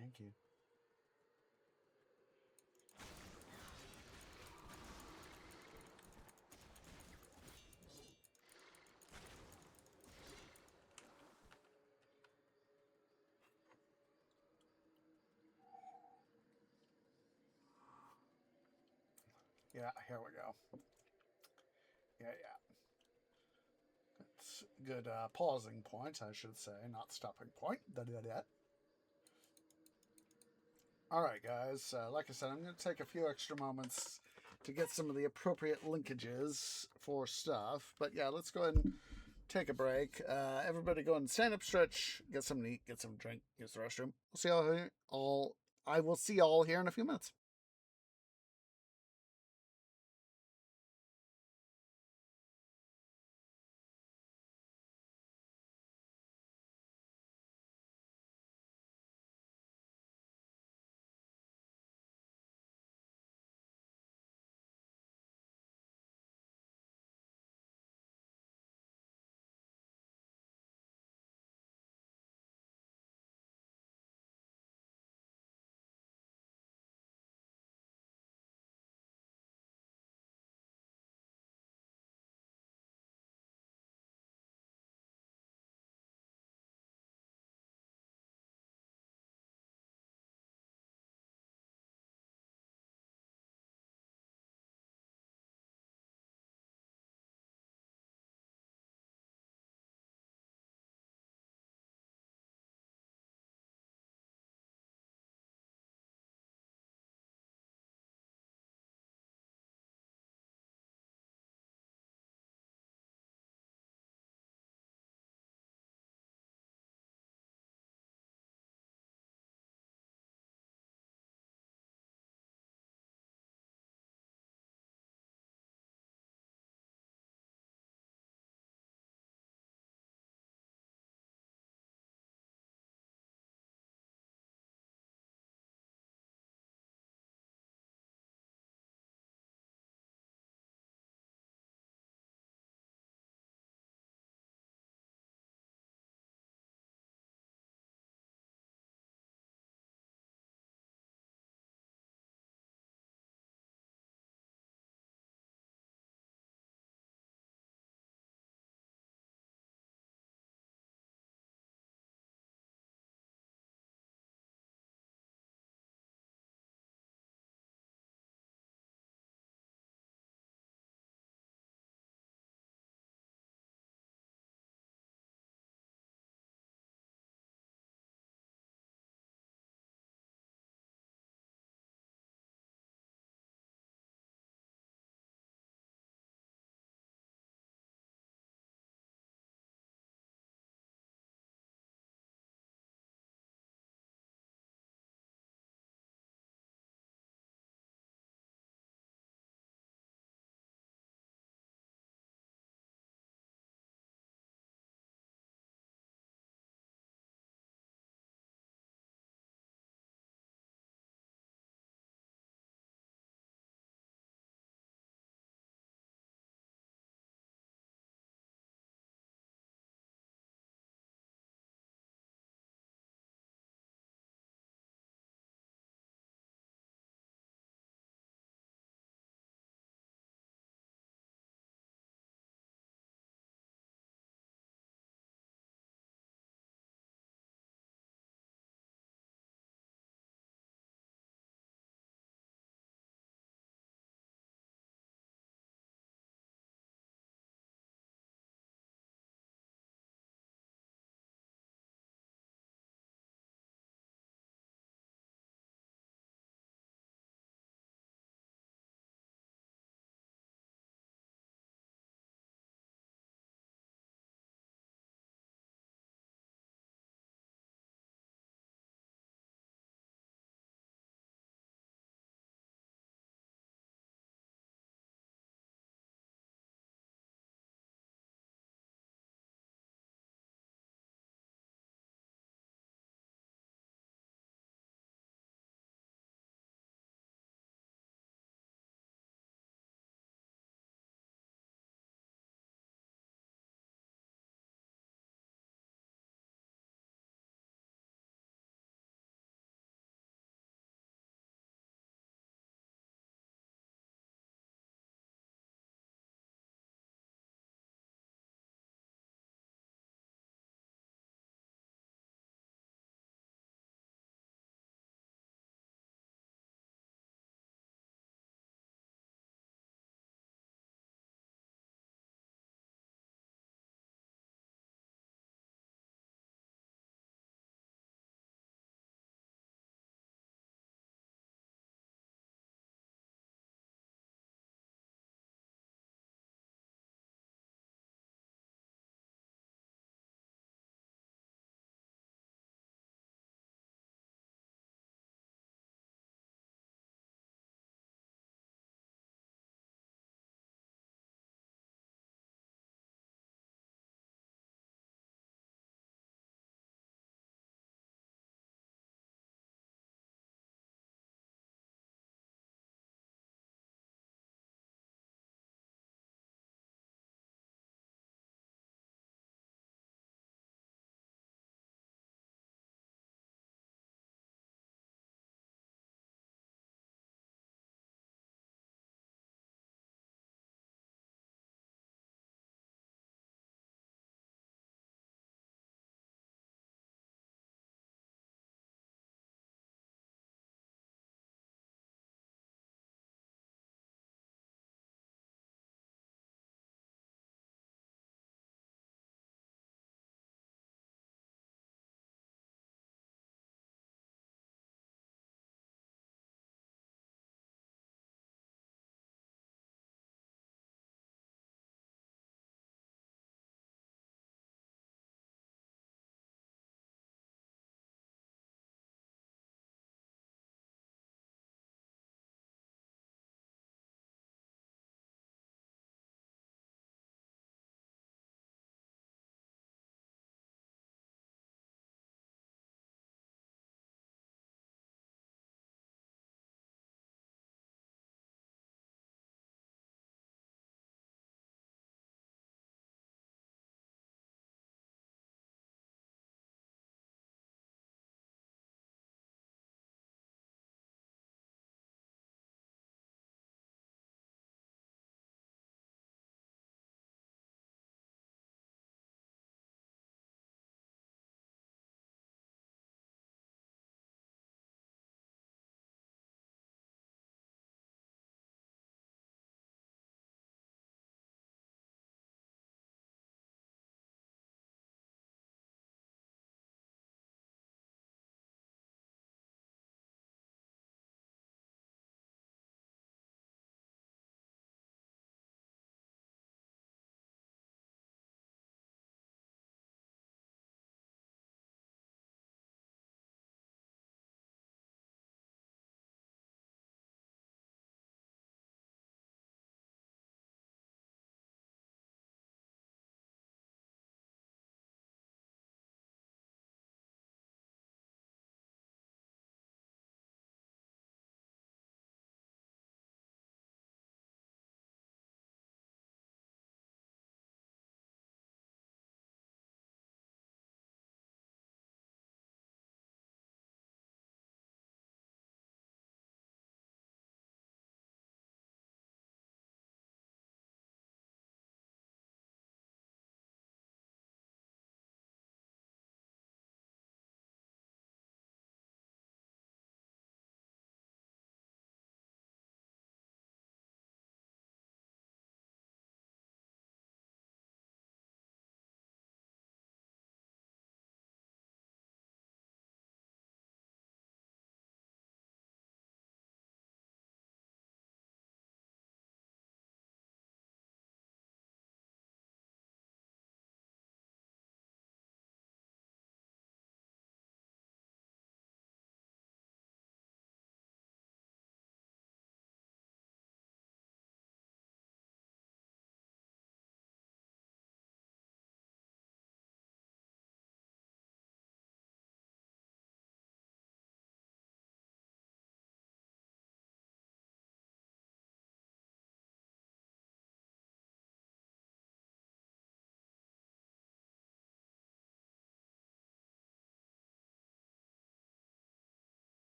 Thank you. Yeah, here we go. Yeah. That's a good pausing point, I should say, not stopping point. Alright, guys, like I said, I'm going to take a few extra moments to get some of the appropriate linkages for stuff. But yeah, let's go ahead and take a break. Everybody go and stand up, stretch, get something to eat, get some drink, use the restroom. We'll see all. I will see y'all here in a few minutes.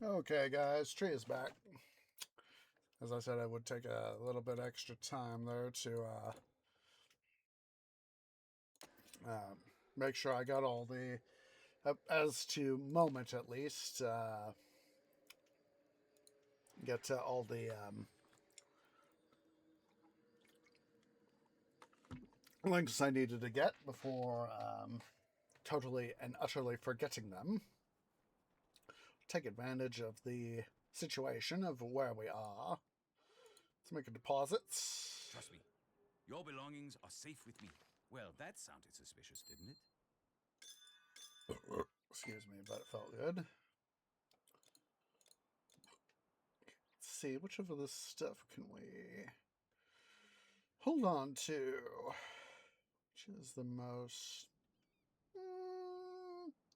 Okay, guys, tree is back. As I said, I would take a little bit extra time there to make sure I got all the, as to moment at least, get to all the links I needed to get before totally and utterly forgetting them. Take advantage of the situation of where we are. Let's make a deposit. Trust me, your belongings are safe with me. Well, that sounded suspicious, didn't it? Excuse me, but it felt good. Let's see, which of this stuff can we hold on to? Which is the most...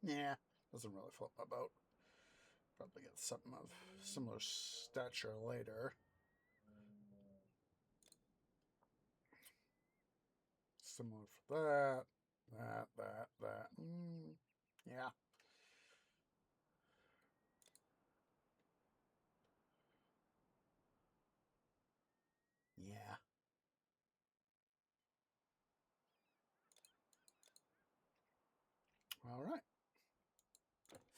yeah, doesn't really float my boat. Probably get something of similar stature later. Similar for that. That. Yeah. Yeah. All right.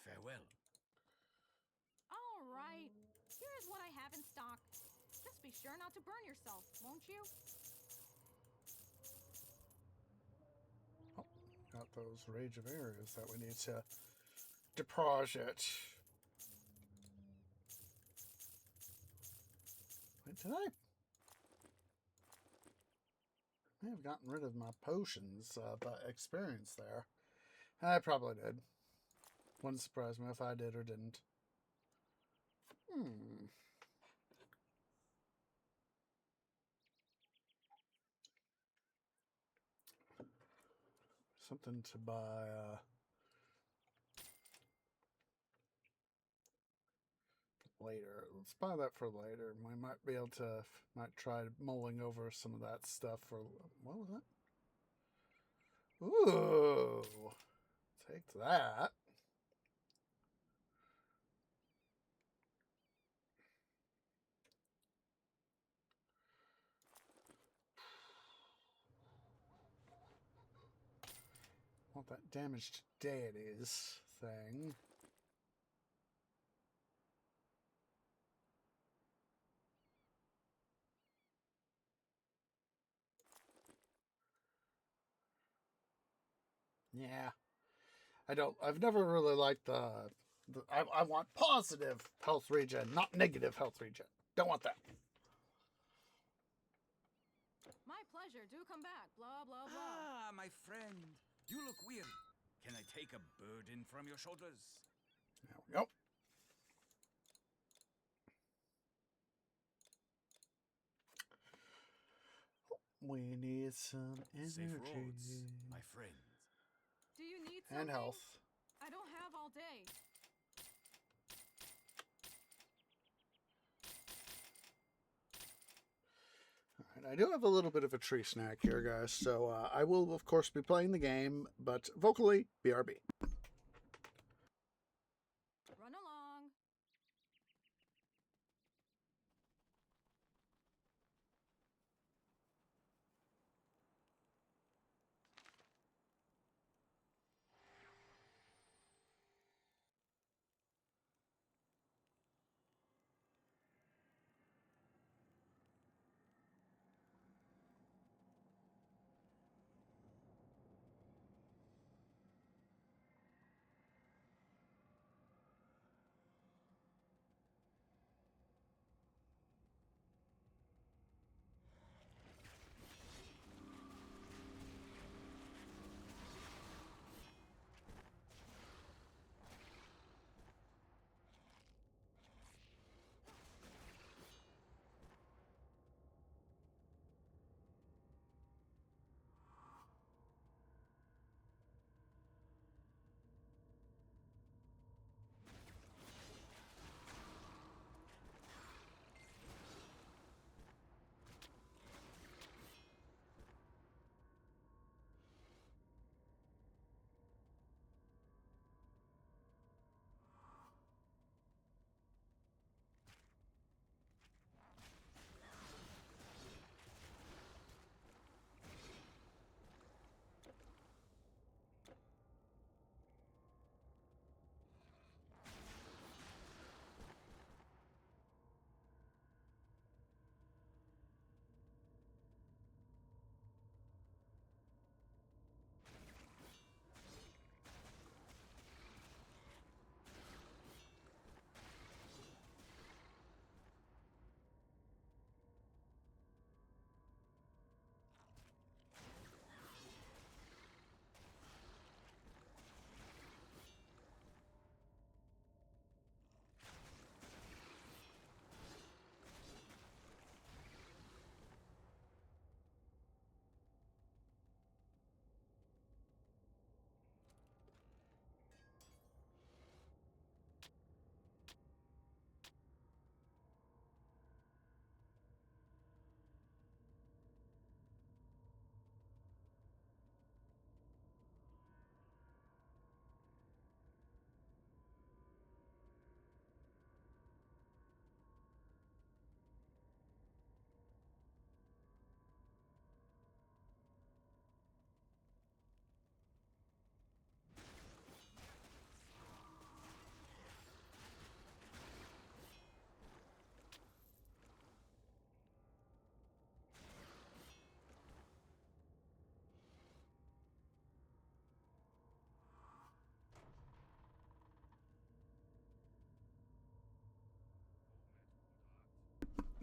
Farewell. All right. Here's what I have in stock. Just be sure not to burn yourself, won't you? Oh, got those rage of areas that we need to deposit. Wait, did I may have gotten rid of my potions by experience there. I probably did. Wouldn't surprise me if I did or didn't. Something to buy later. Let's buy that for later. We might be able to, might try mulling over some of that stuff for, what was that? Ooh, take that. Want that damage to deities thing. Yeah. I've never really liked I want positive health regen, not negative health regen. Don't want that. My pleasure. Do come back. Blah, blah, blah. Ah, my friend. You look weary. Can I take a burden from your shoulders? There we go. We need some energy. Safe roads, my friend. Do you need something? And health. I don't have all day. Alright, I do have a little bit of a tree snack here, guys, so I will, of course, be playing the game, but vocally, BRB. Run along.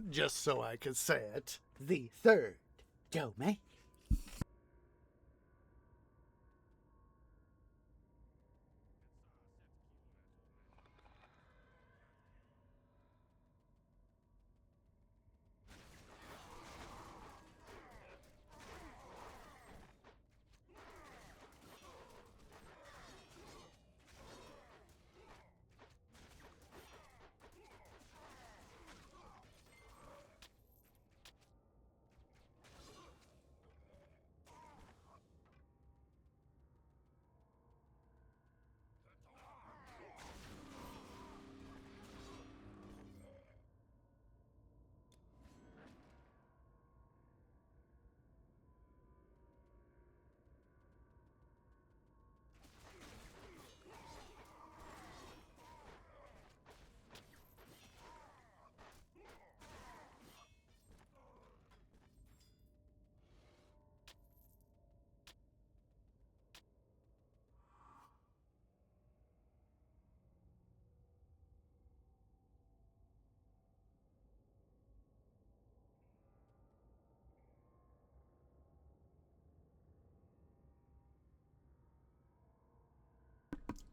just so I could say it. The third domain.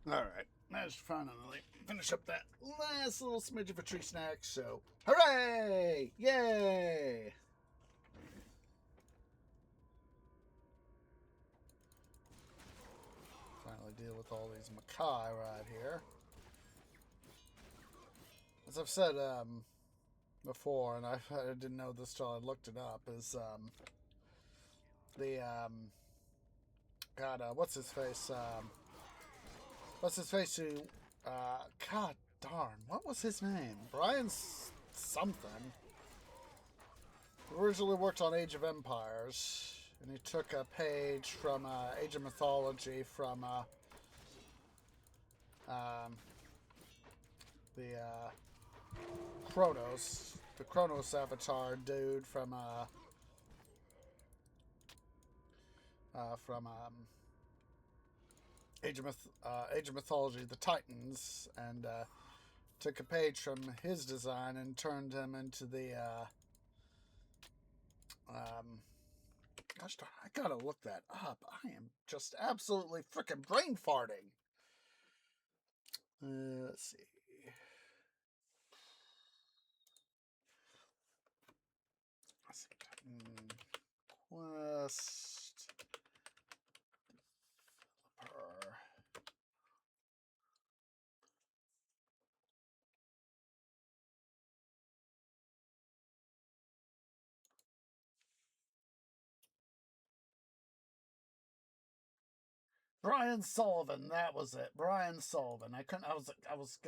Alright, let's finally finish up that last little smidge of a tree snack, so hooray! Yay! Finally deal with all these Makai right here. As I've said before, and I didn't know this till I looked it up, is God, what's his face? What's his face who, God darn, what was his name? Brian something. Originally worked on Age of Empires, and he took a page from Age of Mythology from the Kronos avatar dude from Age of Mythology, the Titans, and took a page from his design and turned him into the gosh darn, I gotta look that up. I am just absolutely freaking brain farting. Let's see. Quest developer. Brian Sullivan, that was it. Brian Sullivan. I was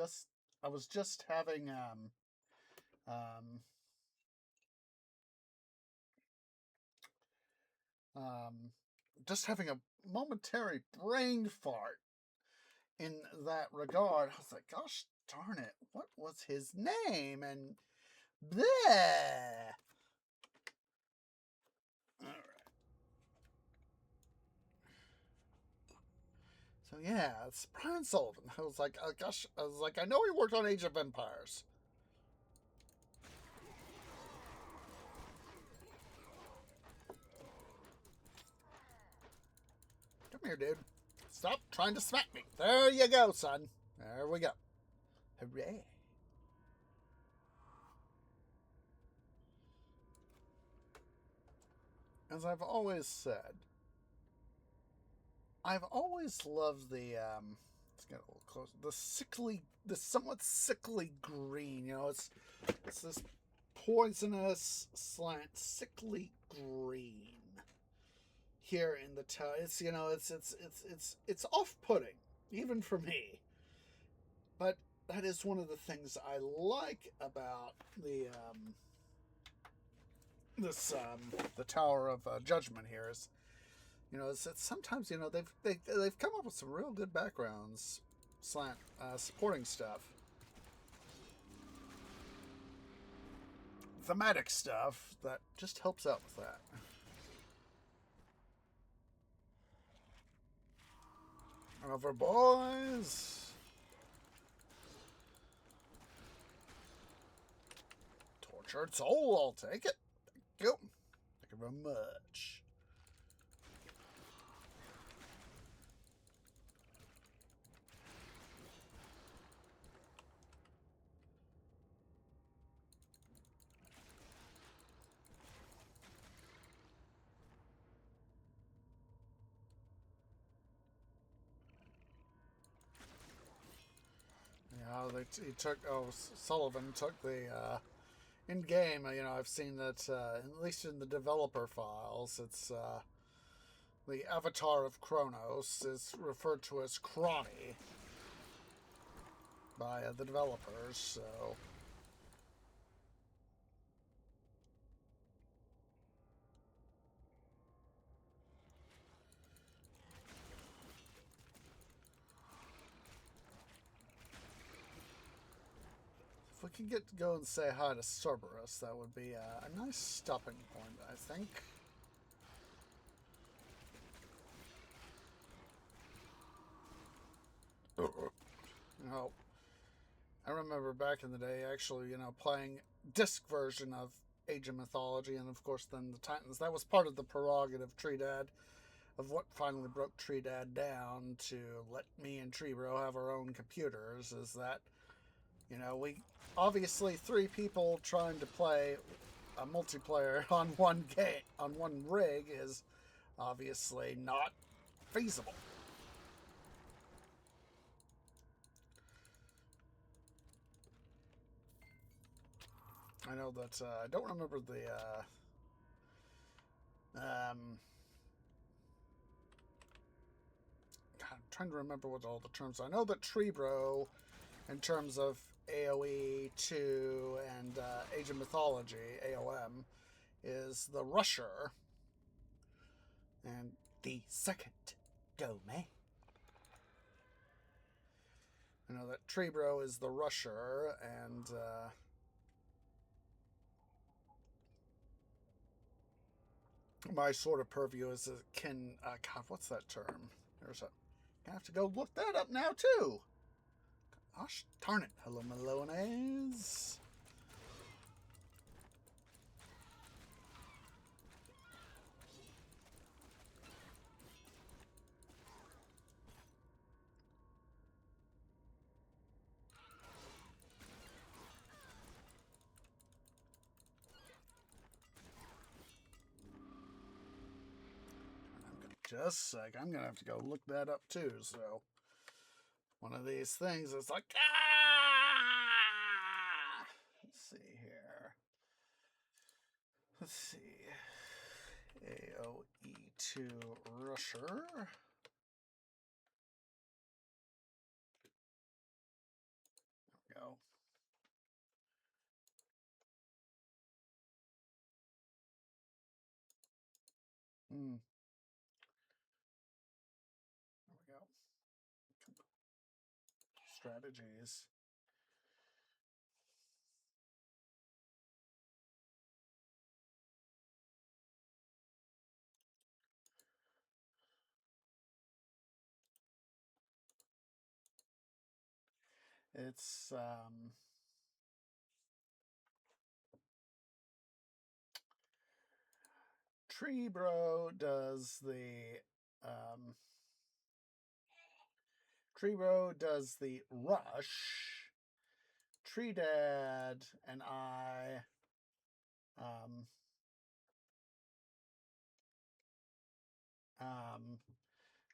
just having just having a momentary brain fart in that regard. I was like, gosh darn it, what was his name? And bleh. So yeah, it's Brian Sullivan. I was like, gosh, I know he worked on Age of Empires. Come here, dude. Stop trying to smack me. There you go, son. There we go. Hooray. As I've always said, I've always loved the let's get a little closer. The somewhat sickly green. You know, it's this poisonous slant sickly green here in the town. It's, you know, it's off-putting even for me. But that is one of the things I like about the the Tower of Judgment here is, you know, it's sometimes, you know, they've come up with some real good backgrounds, supporting stuff, thematic stuff that just helps out with that. Over, boys. Torch Fractured soul, I'll take it. Thank you. Thank you very much. He took, Sullivan took the, in game, I've seen that, at least in the developer files, it's, the avatar of Kronos is referred to as Kronii by the developers, so. If we could get to go and say hi to Cerberus, that would be a nice stopping point, I think. I remember back in the day, actually, playing disc version of Age of Mythology, and of course then the Titans. That was part of the prerogative of Tree Dad, of what finally broke Tree Dad down to let me and Tree Bro have our own computers, is that, we obviously 3 people trying to play a multiplayer on one game, on one rig is obviously not feasible. I know that, I don't remember the, God, I'm trying to remember what all the terms are. I know that Tree Bro, in terms of AoE 2 and Age of Mythology, AOM, is the Rusher. And the second Gome. I know that Tree Bro is the Rusher, and my sort of purview is God, what's that term? I have to go look that up now too. Gosh darn it. Hello, Melones. Just a sec. I'm going to have to go look that up too. So, one of these things is like, let's see here. Let's see. AoE2 Rusher. There we go. There we go. Strategies. It's Tree Bro does the rush. Tree Dad and I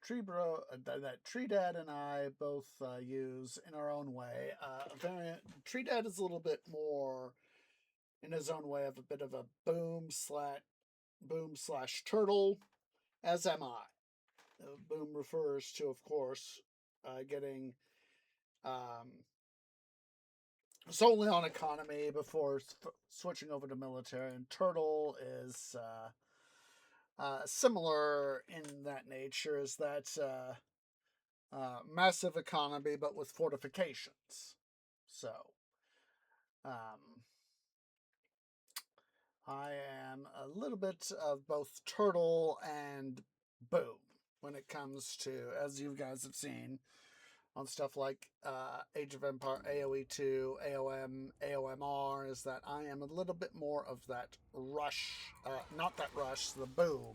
Tree Bro, that Tree Dad and I both use in our own way. Variant Tree Dad is a little bit more, in his own way, of a bit of a boom slash turtle, as am I. Boom refers to, of course, getting solely on economy before switching over to military, and turtle is similar in that nature, is that massive economy but with fortifications. So I am a little bit of both turtle and boom when it comes to, as you guys have seen, on stuff like Age of Empire, AoE 2, AOM, AOMR, is that I am a little bit more of that rush, not that rush, the boom.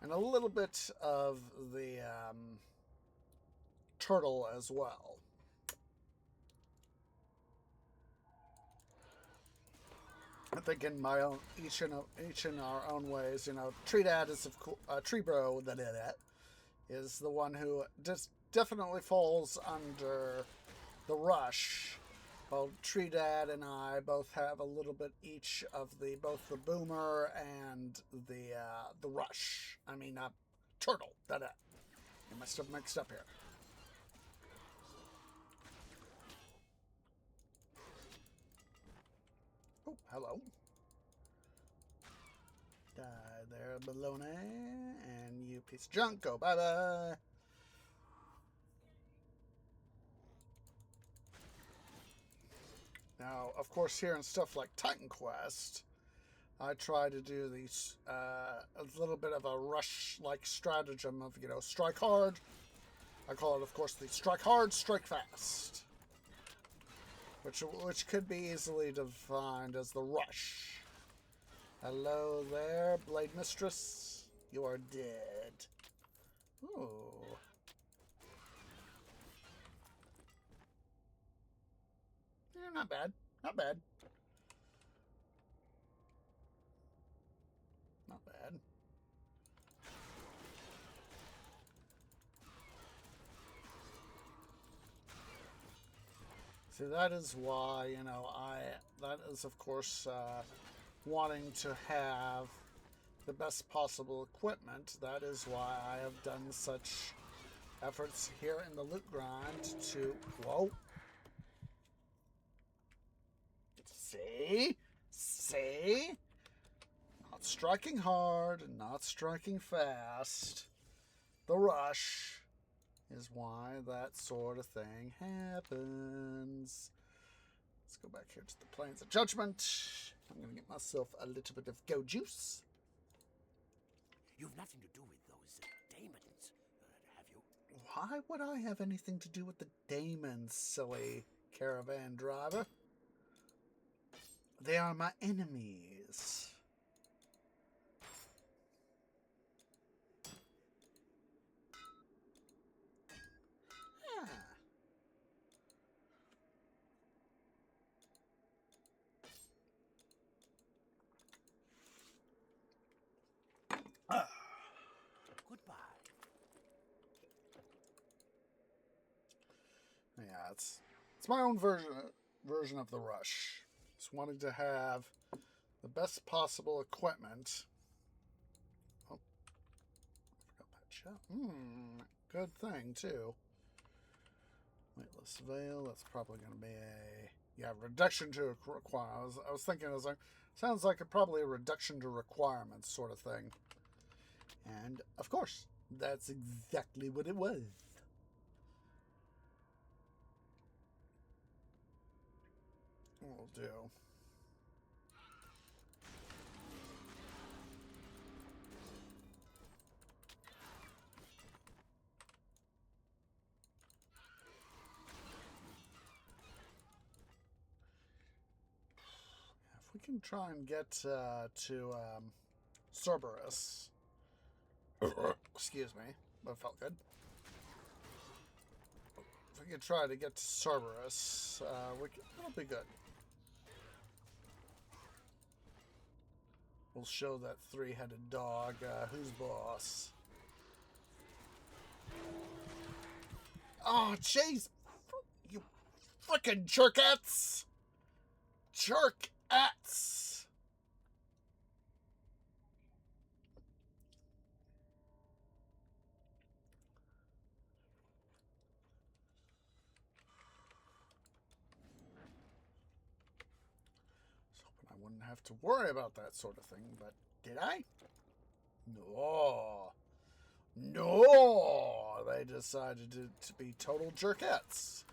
And a little bit of the turtle as well. I think in my own, each in our own ways, you know, Treedad is of course, Treebro, that it is the one who just definitely falls under the rush. Both Treedad and I both have a little bit each of the, both the boomer and the rush. I mean, turtle, that it. I must have mixed up here. Oh, hello. Die there, baloney. And you piece of junk, go bye-bye. Now, of course, here in stuff like Titan Quest, I try to do these, a little bit of a rush-like stratagem of, you know, strike hard. I call it, of course, the strike hard, strike fast. Which could be easily defined as the rush. Hello there, Blade Mistress. You are dead. Ooh. Yeah, not bad. Not bad. Not bad. See, that is why, you know, that is, of course, wanting to have the best possible equipment. That is why I have done such efforts here in the loot grind to, whoa. See? Not striking hard, not striking fast. The rush is why that sort of thing happens. Let's go back here to the Plains of Judgment. I'm going to get myself a little bit of go juice. You've nothing to do with those daemons, have you? Why would I have anything to do with the daemons, silly caravan driver? They are my enemies. Goodbye. Yeah, it's my own version of the rush. Just wanting to have the best possible equipment. Oh, I forgot that shot. Good thing too. Weightless veil. That's probably going to be a reduction to requirements. I was thinking, I was like, sounds like probably a reduction to requirements sort of thing. And of course, that's exactly what it was. Will do. If we can try and get to Cerberus. Excuse me, that felt good. If we could try to get to Cerberus, that'll be good. We'll show that three-headed dog who's boss. Oh, jeez! You frickin' jerkettes! Jerkettes! I wouldn't have to worry about that sort of thing, but did I? No. No! They decided to be total jerkettes.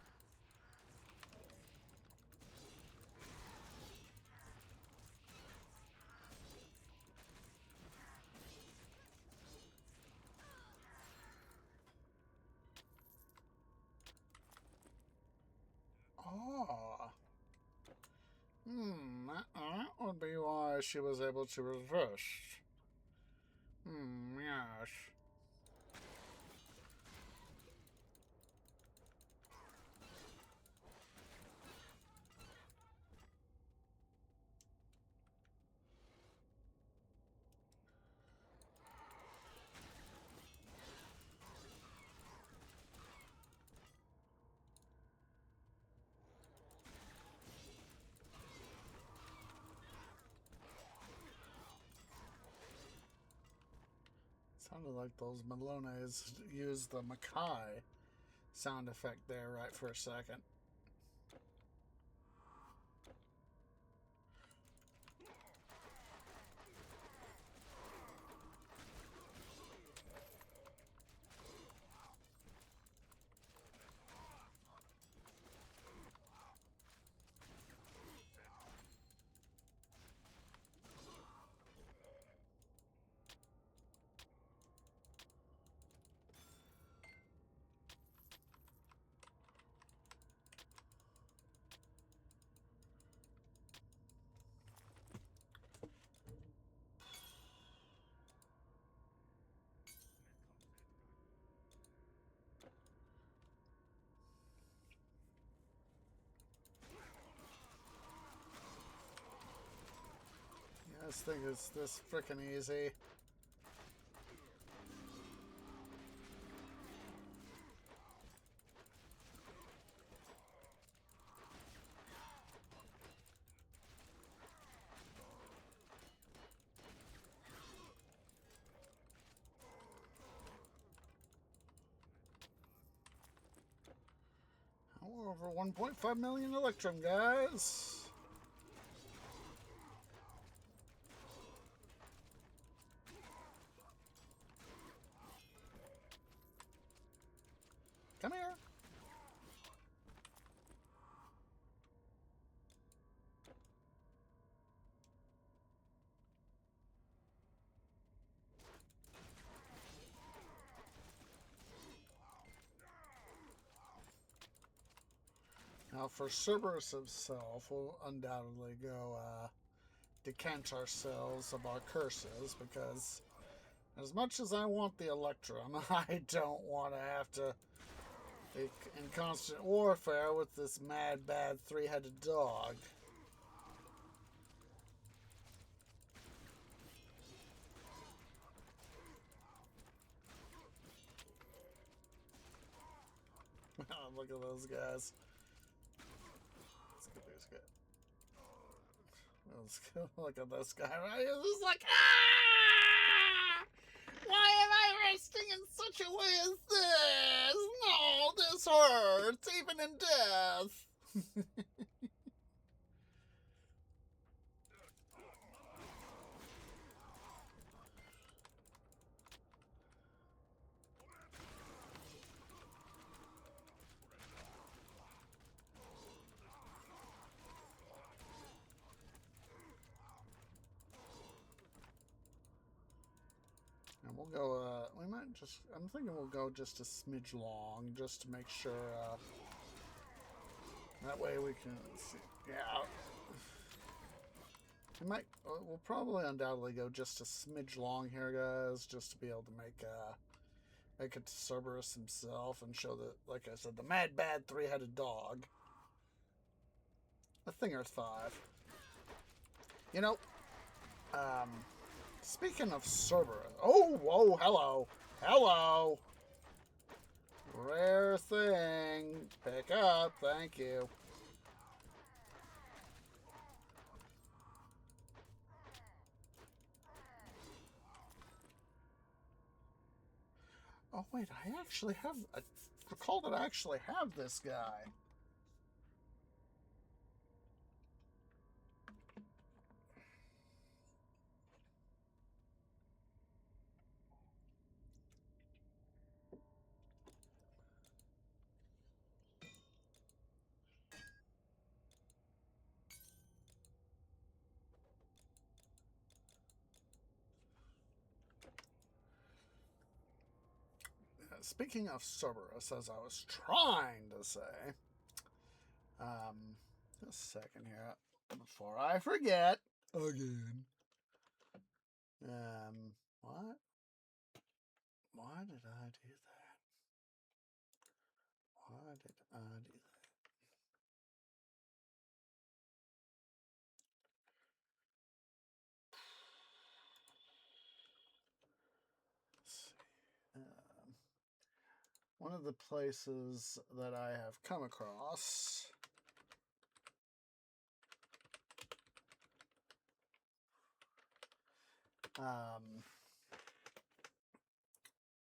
she was able to resist. Yes. Sounded like those Melones used the Makai sound effect there right for a second. This thing is this freaking easy. Over 1.5 million Electrum, guys. Come here. Now, for Cerberus himself, we'll undoubtedly go decant ourselves of our curses, because as much as I want the Electrum, I don't want to have to be in constant warfare with this mad, bad, three-headed dog. Look at those guys. Look at this guy right here. This is like, ah! Why am I resting in such a way as this? No, this hurts, even in death. And we'll go, we might just, I'm thinking we'll go just a smidge long, just to make sure, that way we can see, yeah. We might, we'll probably undoubtedly go just a smidge long here, guys, just to be able to make it to Cerberus himself and show that, like I said, the mad, bad, three-headed dog. A thing or 5. You know, speaking of Cerberus, oh, whoa, hello, hello. Rare thing. Pick up, thank you. Oh, wait, I actually have, I recall that I actually have this guy. Speaking of Cerberus, as I was trying to say, just a second here, before I forget, again. What? Why did I do that? Why did I do that? Let's see. One of the places that I have come across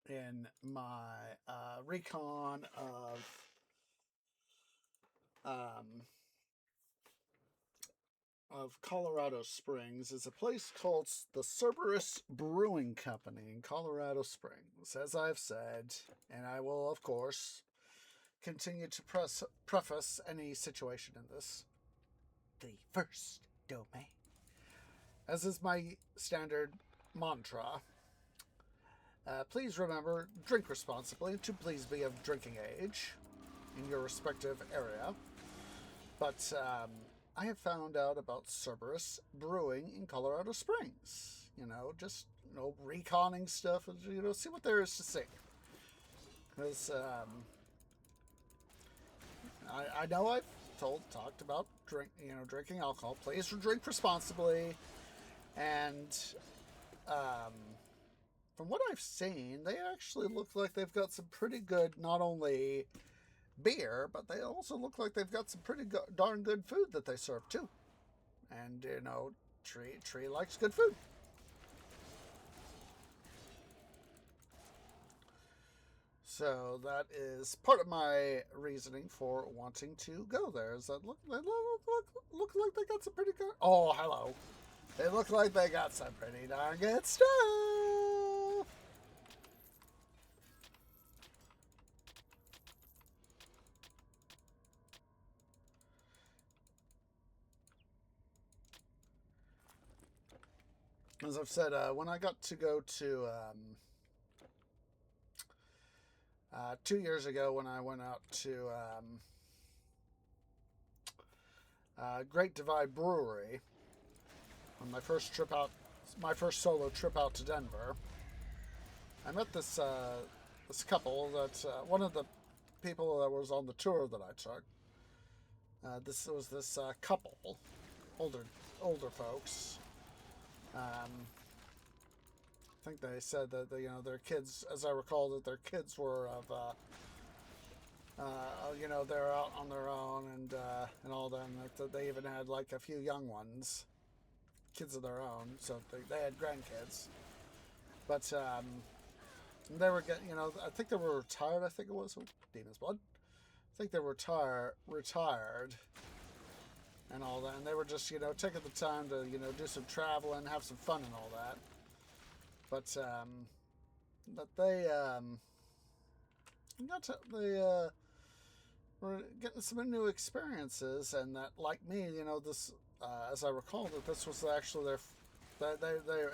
in my recon of Colorado Springs is a place called the Cerberus Brewing Company in Colorado Springs. As I've said, and I will, of course, continue to preface any situation in this, the first domain. As is my standard mantra, please remember, drink responsibly to please be of drinking age in your respective area. But I have found out about Cerberus Brewing in Colorado Springs. Just, reconning stuff, see what there is to see. Because I know I've talked about drinking alcohol. Please drink responsibly. And from what I've seen, they actually look like they've got some pretty good, not only beer, but they also look like they've got some pretty darn good food that they serve too. And Tree likes good food. So that is part of my reasoning for wanting to go there. Is that look like they got some pretty good. Oh, hello. They look like they got some pretty darn good stuff. As I've said, when I got to go to 2 years ago, when I went out to Great Divide Brewery on my first solo trip out to Denver, I met this couple that one of the people that was on the tour that I took. This was this couple, older folks. I think they said that their kids, as I recall, that their kids were of they're out on their own and all that. And like they even had like a few young ones, kids of their own, so they had grandkids. But they were getting, I think they were retired. I think it was Demon's Blood. I think they were retired. And all that, and they were just, taking the time to, do some traveling, have some fun and all that. But they were getting some new experiences, and that, like me, this, as I recall, that this was actually they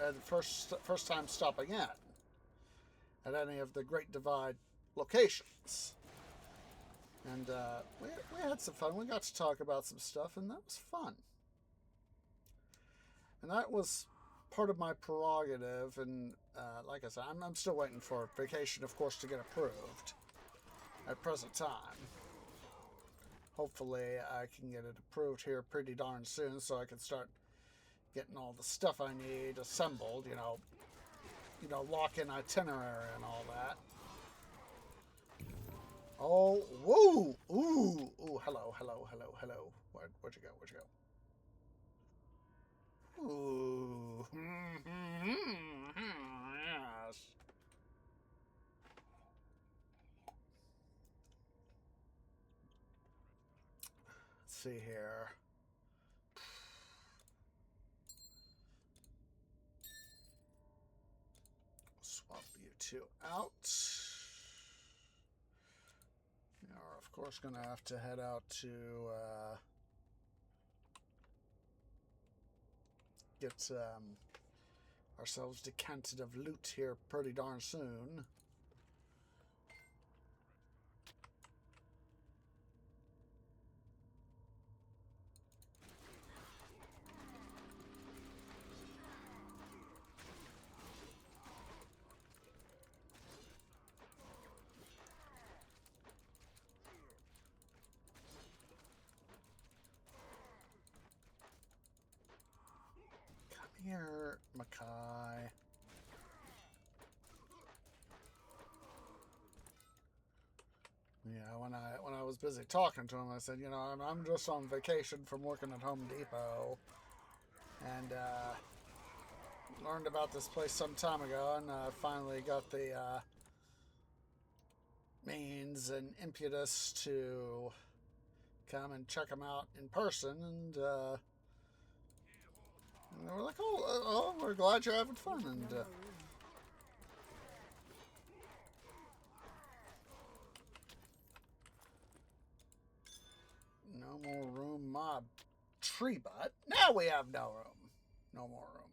had first time stopping in at any of the Great Divide locations. And we had some fun. We got to talk about some stuff, and that was fun. And that was part of my prerogative. And like I said, I'm still waiting for vacation, of course, to get approved at present time. Hopefully, I can get it approved here pretty darn soon, so I can start getting all the stuff I need assembled. Lock in itinerary and all that. Oh, whoa, ooh, hello. Where'd you go? Ooh, yes. Let's see here. Swap you two out. We're, of course, going to have to head out to get ourselves decanted of loot here pretty darn soon. Makai. Yeah, when I was busy talking to him, I said, you know, I'm just on vacation from working at Home Depot, and learned about this place some time ago, and finally got the means and impetus to come and check them out in person, and they were like, oh, we're glad you're having fun, and no more room, mob tree butt. Now we have no room. No more room.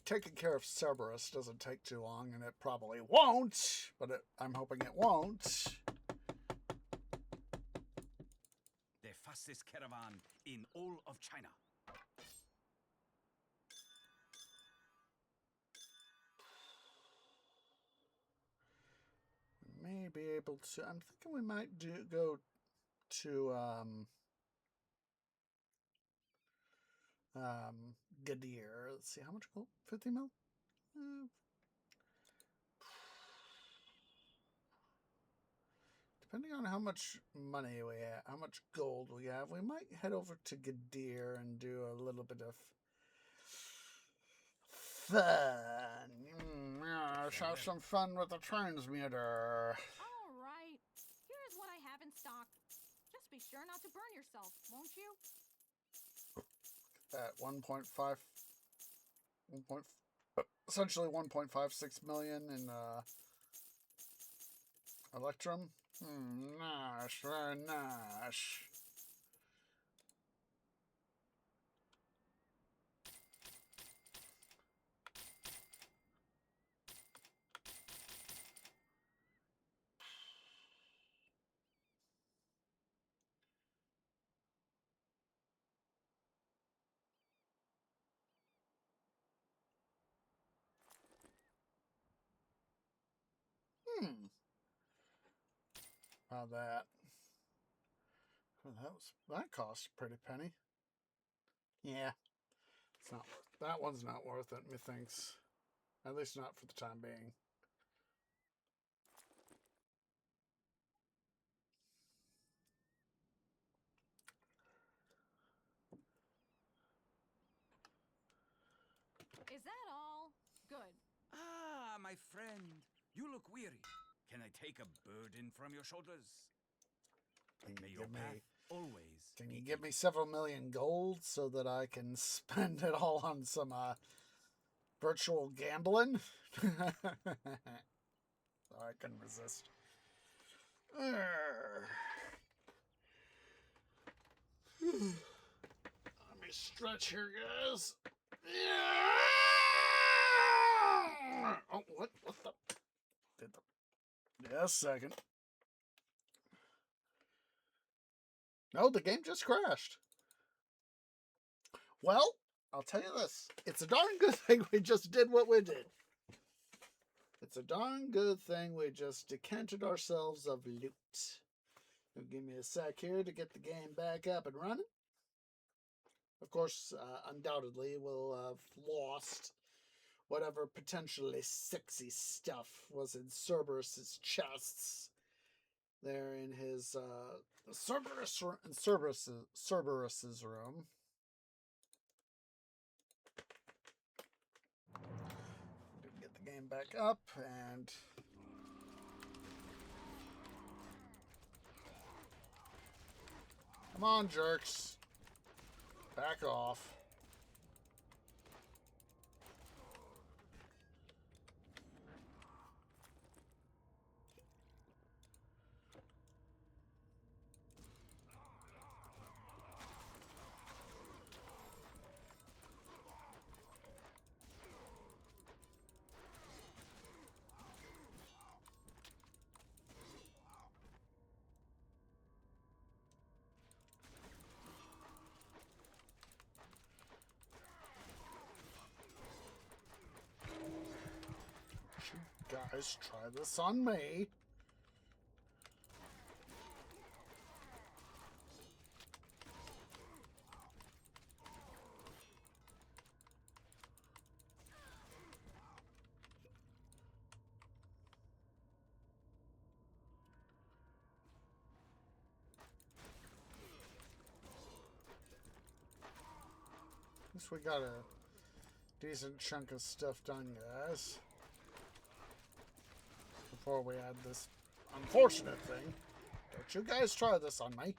Taking care of Cerberus doesn't take too long, and it probably won't, but I'm hoping it won't. The fastest caravan in all of China. May be able to. I'm thinking we might go to Gadir. Let's see, how much gold? 50 mil? Depending on how much money we have, how much gold we have, we might head over to Gadir and do a little bit of fun. Let's have some fun with the transmuter. All right. Here's what I have in stock. Just be sure not to burn yourself, won't you? At 1.5, essentially 1.56 million in Electrum. Nice, very nice. How that? Oh, that cost a pretty penny. Yeah, it's not. That one's not worth it. Methinks, at least not for the time being. Is that all? Good. Ah, my friend. You look weary. Can I take a burden from your shoulders? May your path always. Can you give me several million gold so that I can spend it all on some virtual gambling? So I can resist. Let me stretch here, guys. Oh, what? What the? Yeah, a second. No, the game just crashed. Well, I'll tell you this. It's a darn good thing we just did what we did. It's a darn good thing we just decanted ourselves of loot. Give me a sec here to get the game back up and running. Of course, undoubtedly, we'll have lost whatever potentially sexy stuff was in Cerberus's chests there in his Cerberus's room. Get the game back up and come on, jerks. Back off. guys try this on me. At least we got a decent chunk of stuff done, guys. Before we add this unfortunate thing. Don't you guys try this on me.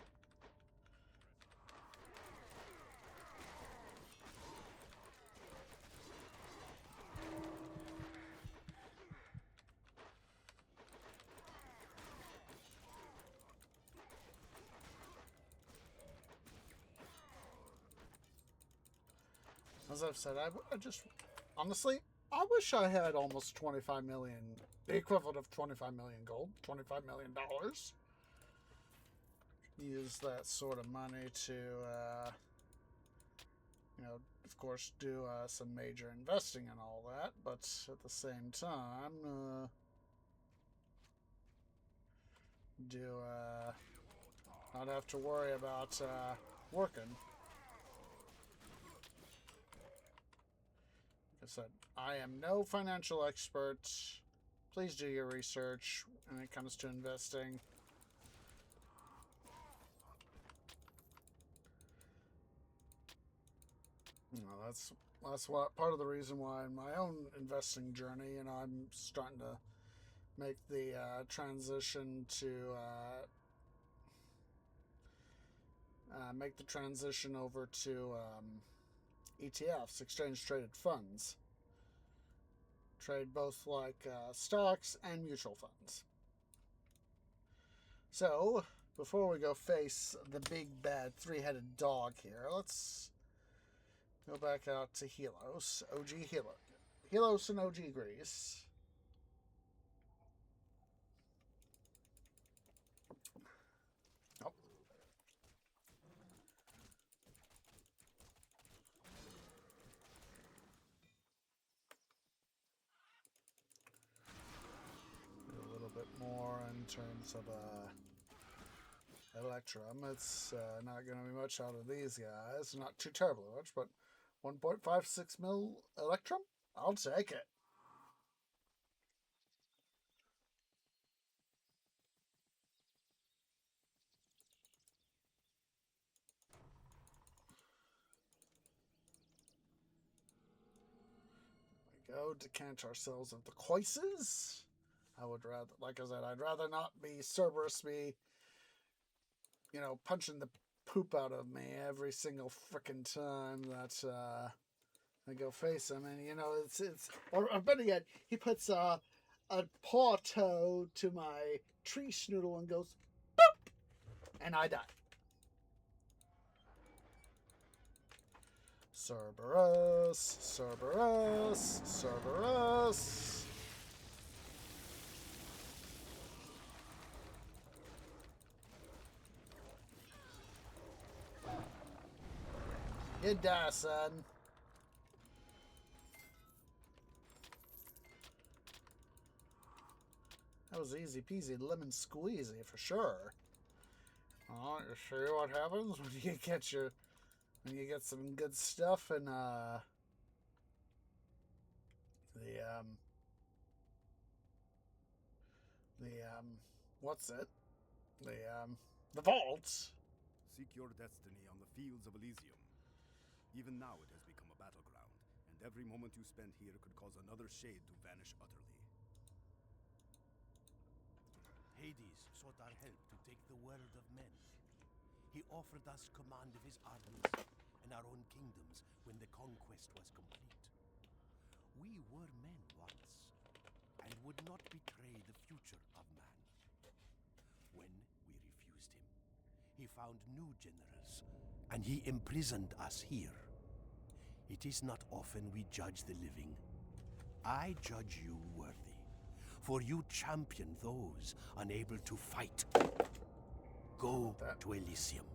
As I've said, I just, honestly, I wish I had almost 25 million, the equivalent of 25 million gold, $25 million. Use that sort of money to, you know, of course, do some major investing and all that, but at the same time, not have to worry about working. Like I said, I am no financial expert. Please do your research when it comes to investing. You know, that's what part of the reason why in my own investing journey, you know, I'm starting to make the transition to make the transition over to ETFs, exchange traded funds. Trade both like stocks and mutual funds. So, before we go face the big bad three-headed dog here, let's go back out to Helos, OG Helos and OG Greece. Oh. A little bit more in terms of Electrum. It's not going to be much out of these guys. Not too terribly much, but 1.56 mil Electrum? I'll take it. There we go. Decant ourselves of the Coises. I would rather, like I said, I'd rather not be Cerberus be, you know, punching the poop out of me every single frickin' time that I go face him. And, you know, or better yet, he puts a paw toe to my tree schnoodle and goes, boop! And I die. Cerberus, Cerberus, Cerberus. You die, son. That was easy peasy lemon squeezy for sure. Oh, you see what happens when you get some good stuff and what's it? The vaults. Seek your destiny on the fields of Elysium. Even now it has become a battleground, and every moment you spend here could cause another shade to vanish utterly. Hades sought our help to take the world of men. He offered us command of his armies and our own kingdoms when the conquest was complete. We were men once, and would not betray the future of man. When we refused him, he found new generals, and he imprisoned us here. It is not often we judge the living. I judge you worthy, for you champion those unable to fight. Go to Elysium.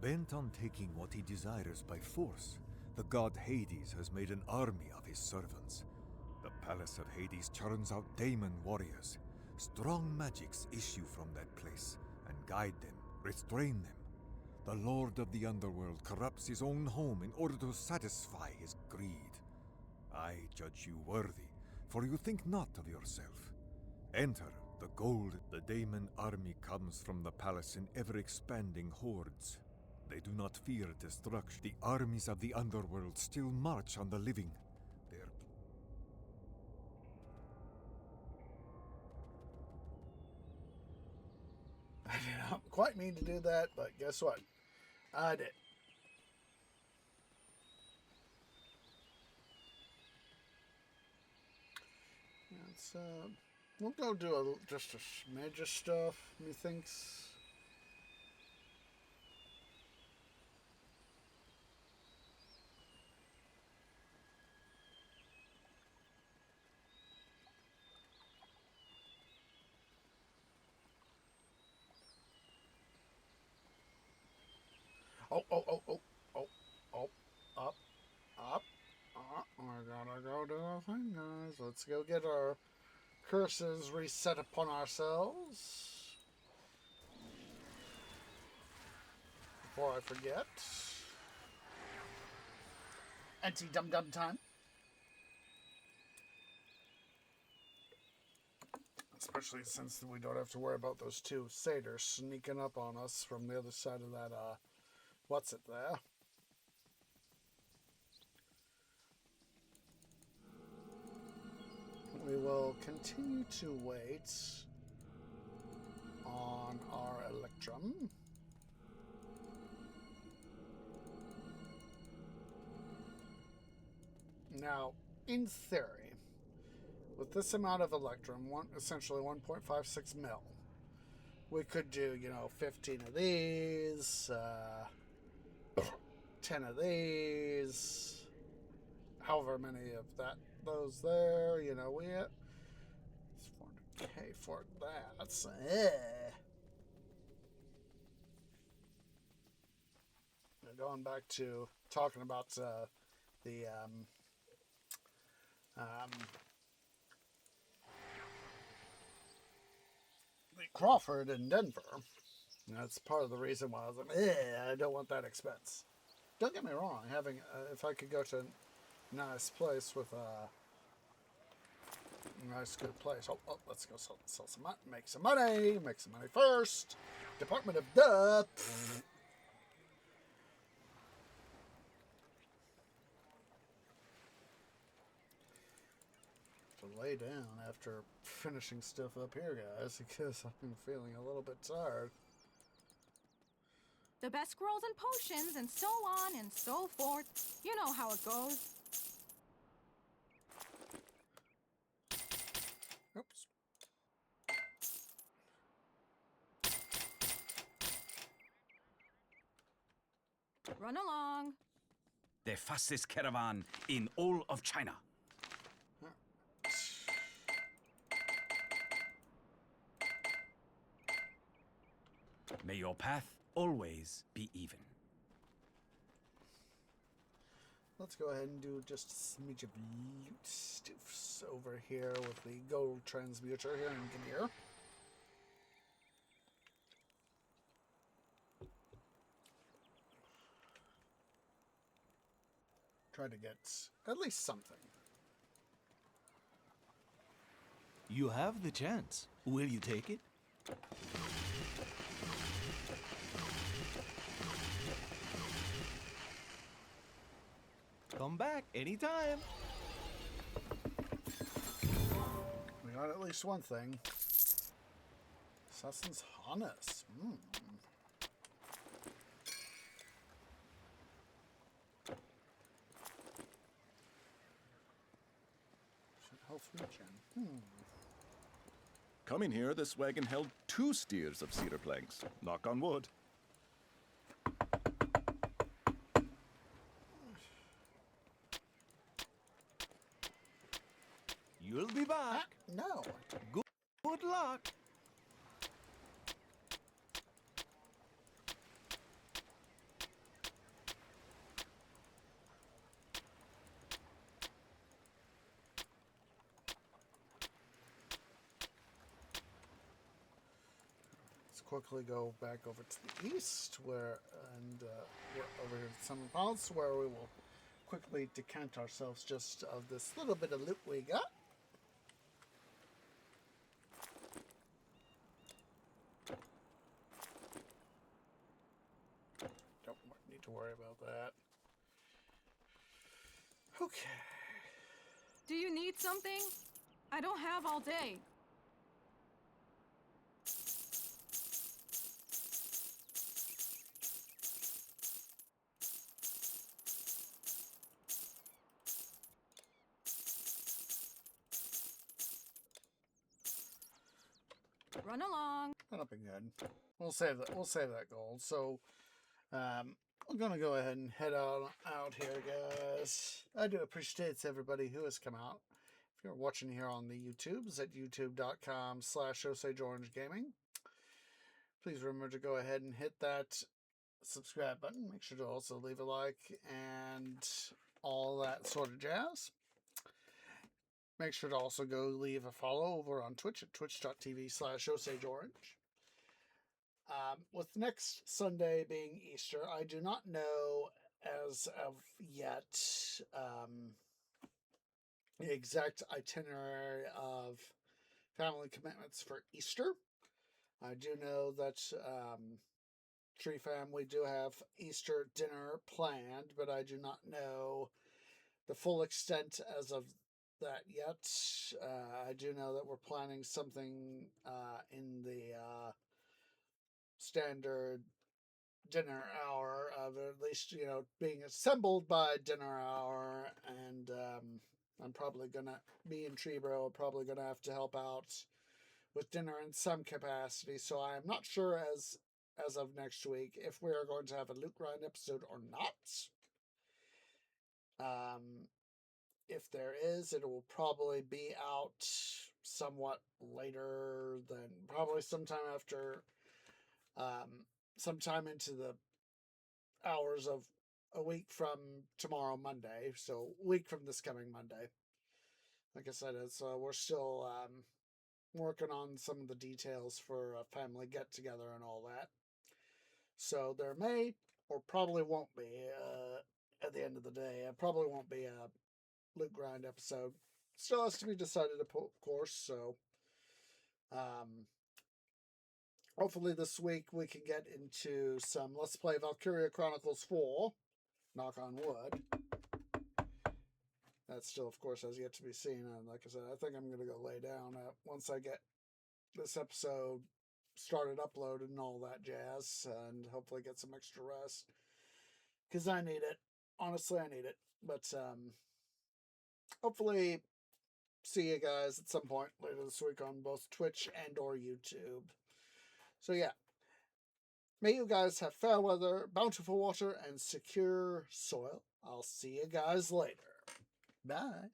Bent on taking what he desires by force, the god Hades has made an army of his servants. The palace of Hades churns out daemon warriors. Strong magics issue from that place and guide them, restrain them. The lord of the underworld corrupts his own home in order to satisfy his greed. I judge you worthy, for you think not of yourself. Enter the gold. The daemon army comes from the palace in ever-expanding hordes. They do not fear destruction. The armies of the underworld still march on the living. Their I did not quite mean to do that, but guess what? I did. Let's, we'll go do just a smidge of stuff, methinks. Oh, up. I gotta go do a thing, guys. Let's go get our curses reset upon ourselves. Before I forget. Anti-dum-dum time. Especially since we don't have to worry about those two satyrs sneaking up on us from the other side of that, what's it there? We will continue to wait on our Electrum. Now, in theory, with this amount of Electrum, essentially 1.56 mil, we could do, 15 of these, 10 of these, however many of those there, we it's 400k for that. Going back to talking about the Crawford in Denver. That's part of the reason why I was like, I don't want that expense. Don't get me wrong, having if I could go to a nice place with a nice good place. Oh, let's go sell some money, make some money first. Department of Duh. To lay down after finishing stuff up here, guys, because I'm feeling a little bit tired. The best scrolls and potions and so on and so forth. You know how it goes. Oops. Run along. The fastest caravan in all of China. May your path always be even. Let's go ahead and do just a smidge of loot stuffs over here with the gold transmuter here in Ganir. Try to get at least something. You have the chance. Will you take it? Come back anytime. We got at least one thing. Assassin's Harness. Health regen. Coming here, this wagon held 2 steers of cedar planks. Knock on wood. You'll be back. No. Good luck. quickly go back over to the east, we're over here at Summon Palace, where we will quickly decant ourselves just of this little bit of loot we got. Don't need to worry about that. Okay. Do you need something? I don't have all day. Run along. That'll be good. We'll save that. We'll save that gold. So, we're gonna go ahead and head out here, guys. I do appreciate everybody who has come out. If you're watching here on the YouTubes at youtube.com/OsageOrangeGaming, please remember to go ahead and hit that subscribe button. Make sure to also leave a like and all that sort of jazz. Make sure to also go leave a follow over on Twitch at twitch.tv/OsageOrange. With next Sunday being Easter, I do not know as of yet the exact itinerary of family commitments for Easter. I do know that Tree Family do have Easter dinner planned, but I do not know the full extent as of that yet. I do know that we're planning something in the standard dinner hour of at least, being assembled by dinner hour, and I'm probably gonna, me and Treebro are probably gonna have to help out with dinner in some capacity, so I'm not sure as of next week if we are going to have a Loot Grind episode or not. If there is, it will probably be out somewhat later than, probably sometime after, sometime into the hours of a week from tomorrow, Monday. So a week from this coming Monday. Like I said, we're still working on some of the details for a family get-together and all that. So there may, or probably won't be, at the end of the day, it probably won't be a Loot Grind episode. Still has to be decided, of course, so hopefully this week we can get into some Let's Play Valkyria Chronicles 4. Knock on wood. That still, of course, has yet to be seen, and like I said, I think I'm going to go lay down once I get this episode started uploaded and all that jazz, and hopefully get some extra rest, because I need it. Honestly, I need it. But hopefully see you guys at some point later this week on both Twitch and or YouTube. So yeah, may you guys have fair weather, bountiful water, and secure soil. I'll see you guys later. Bye.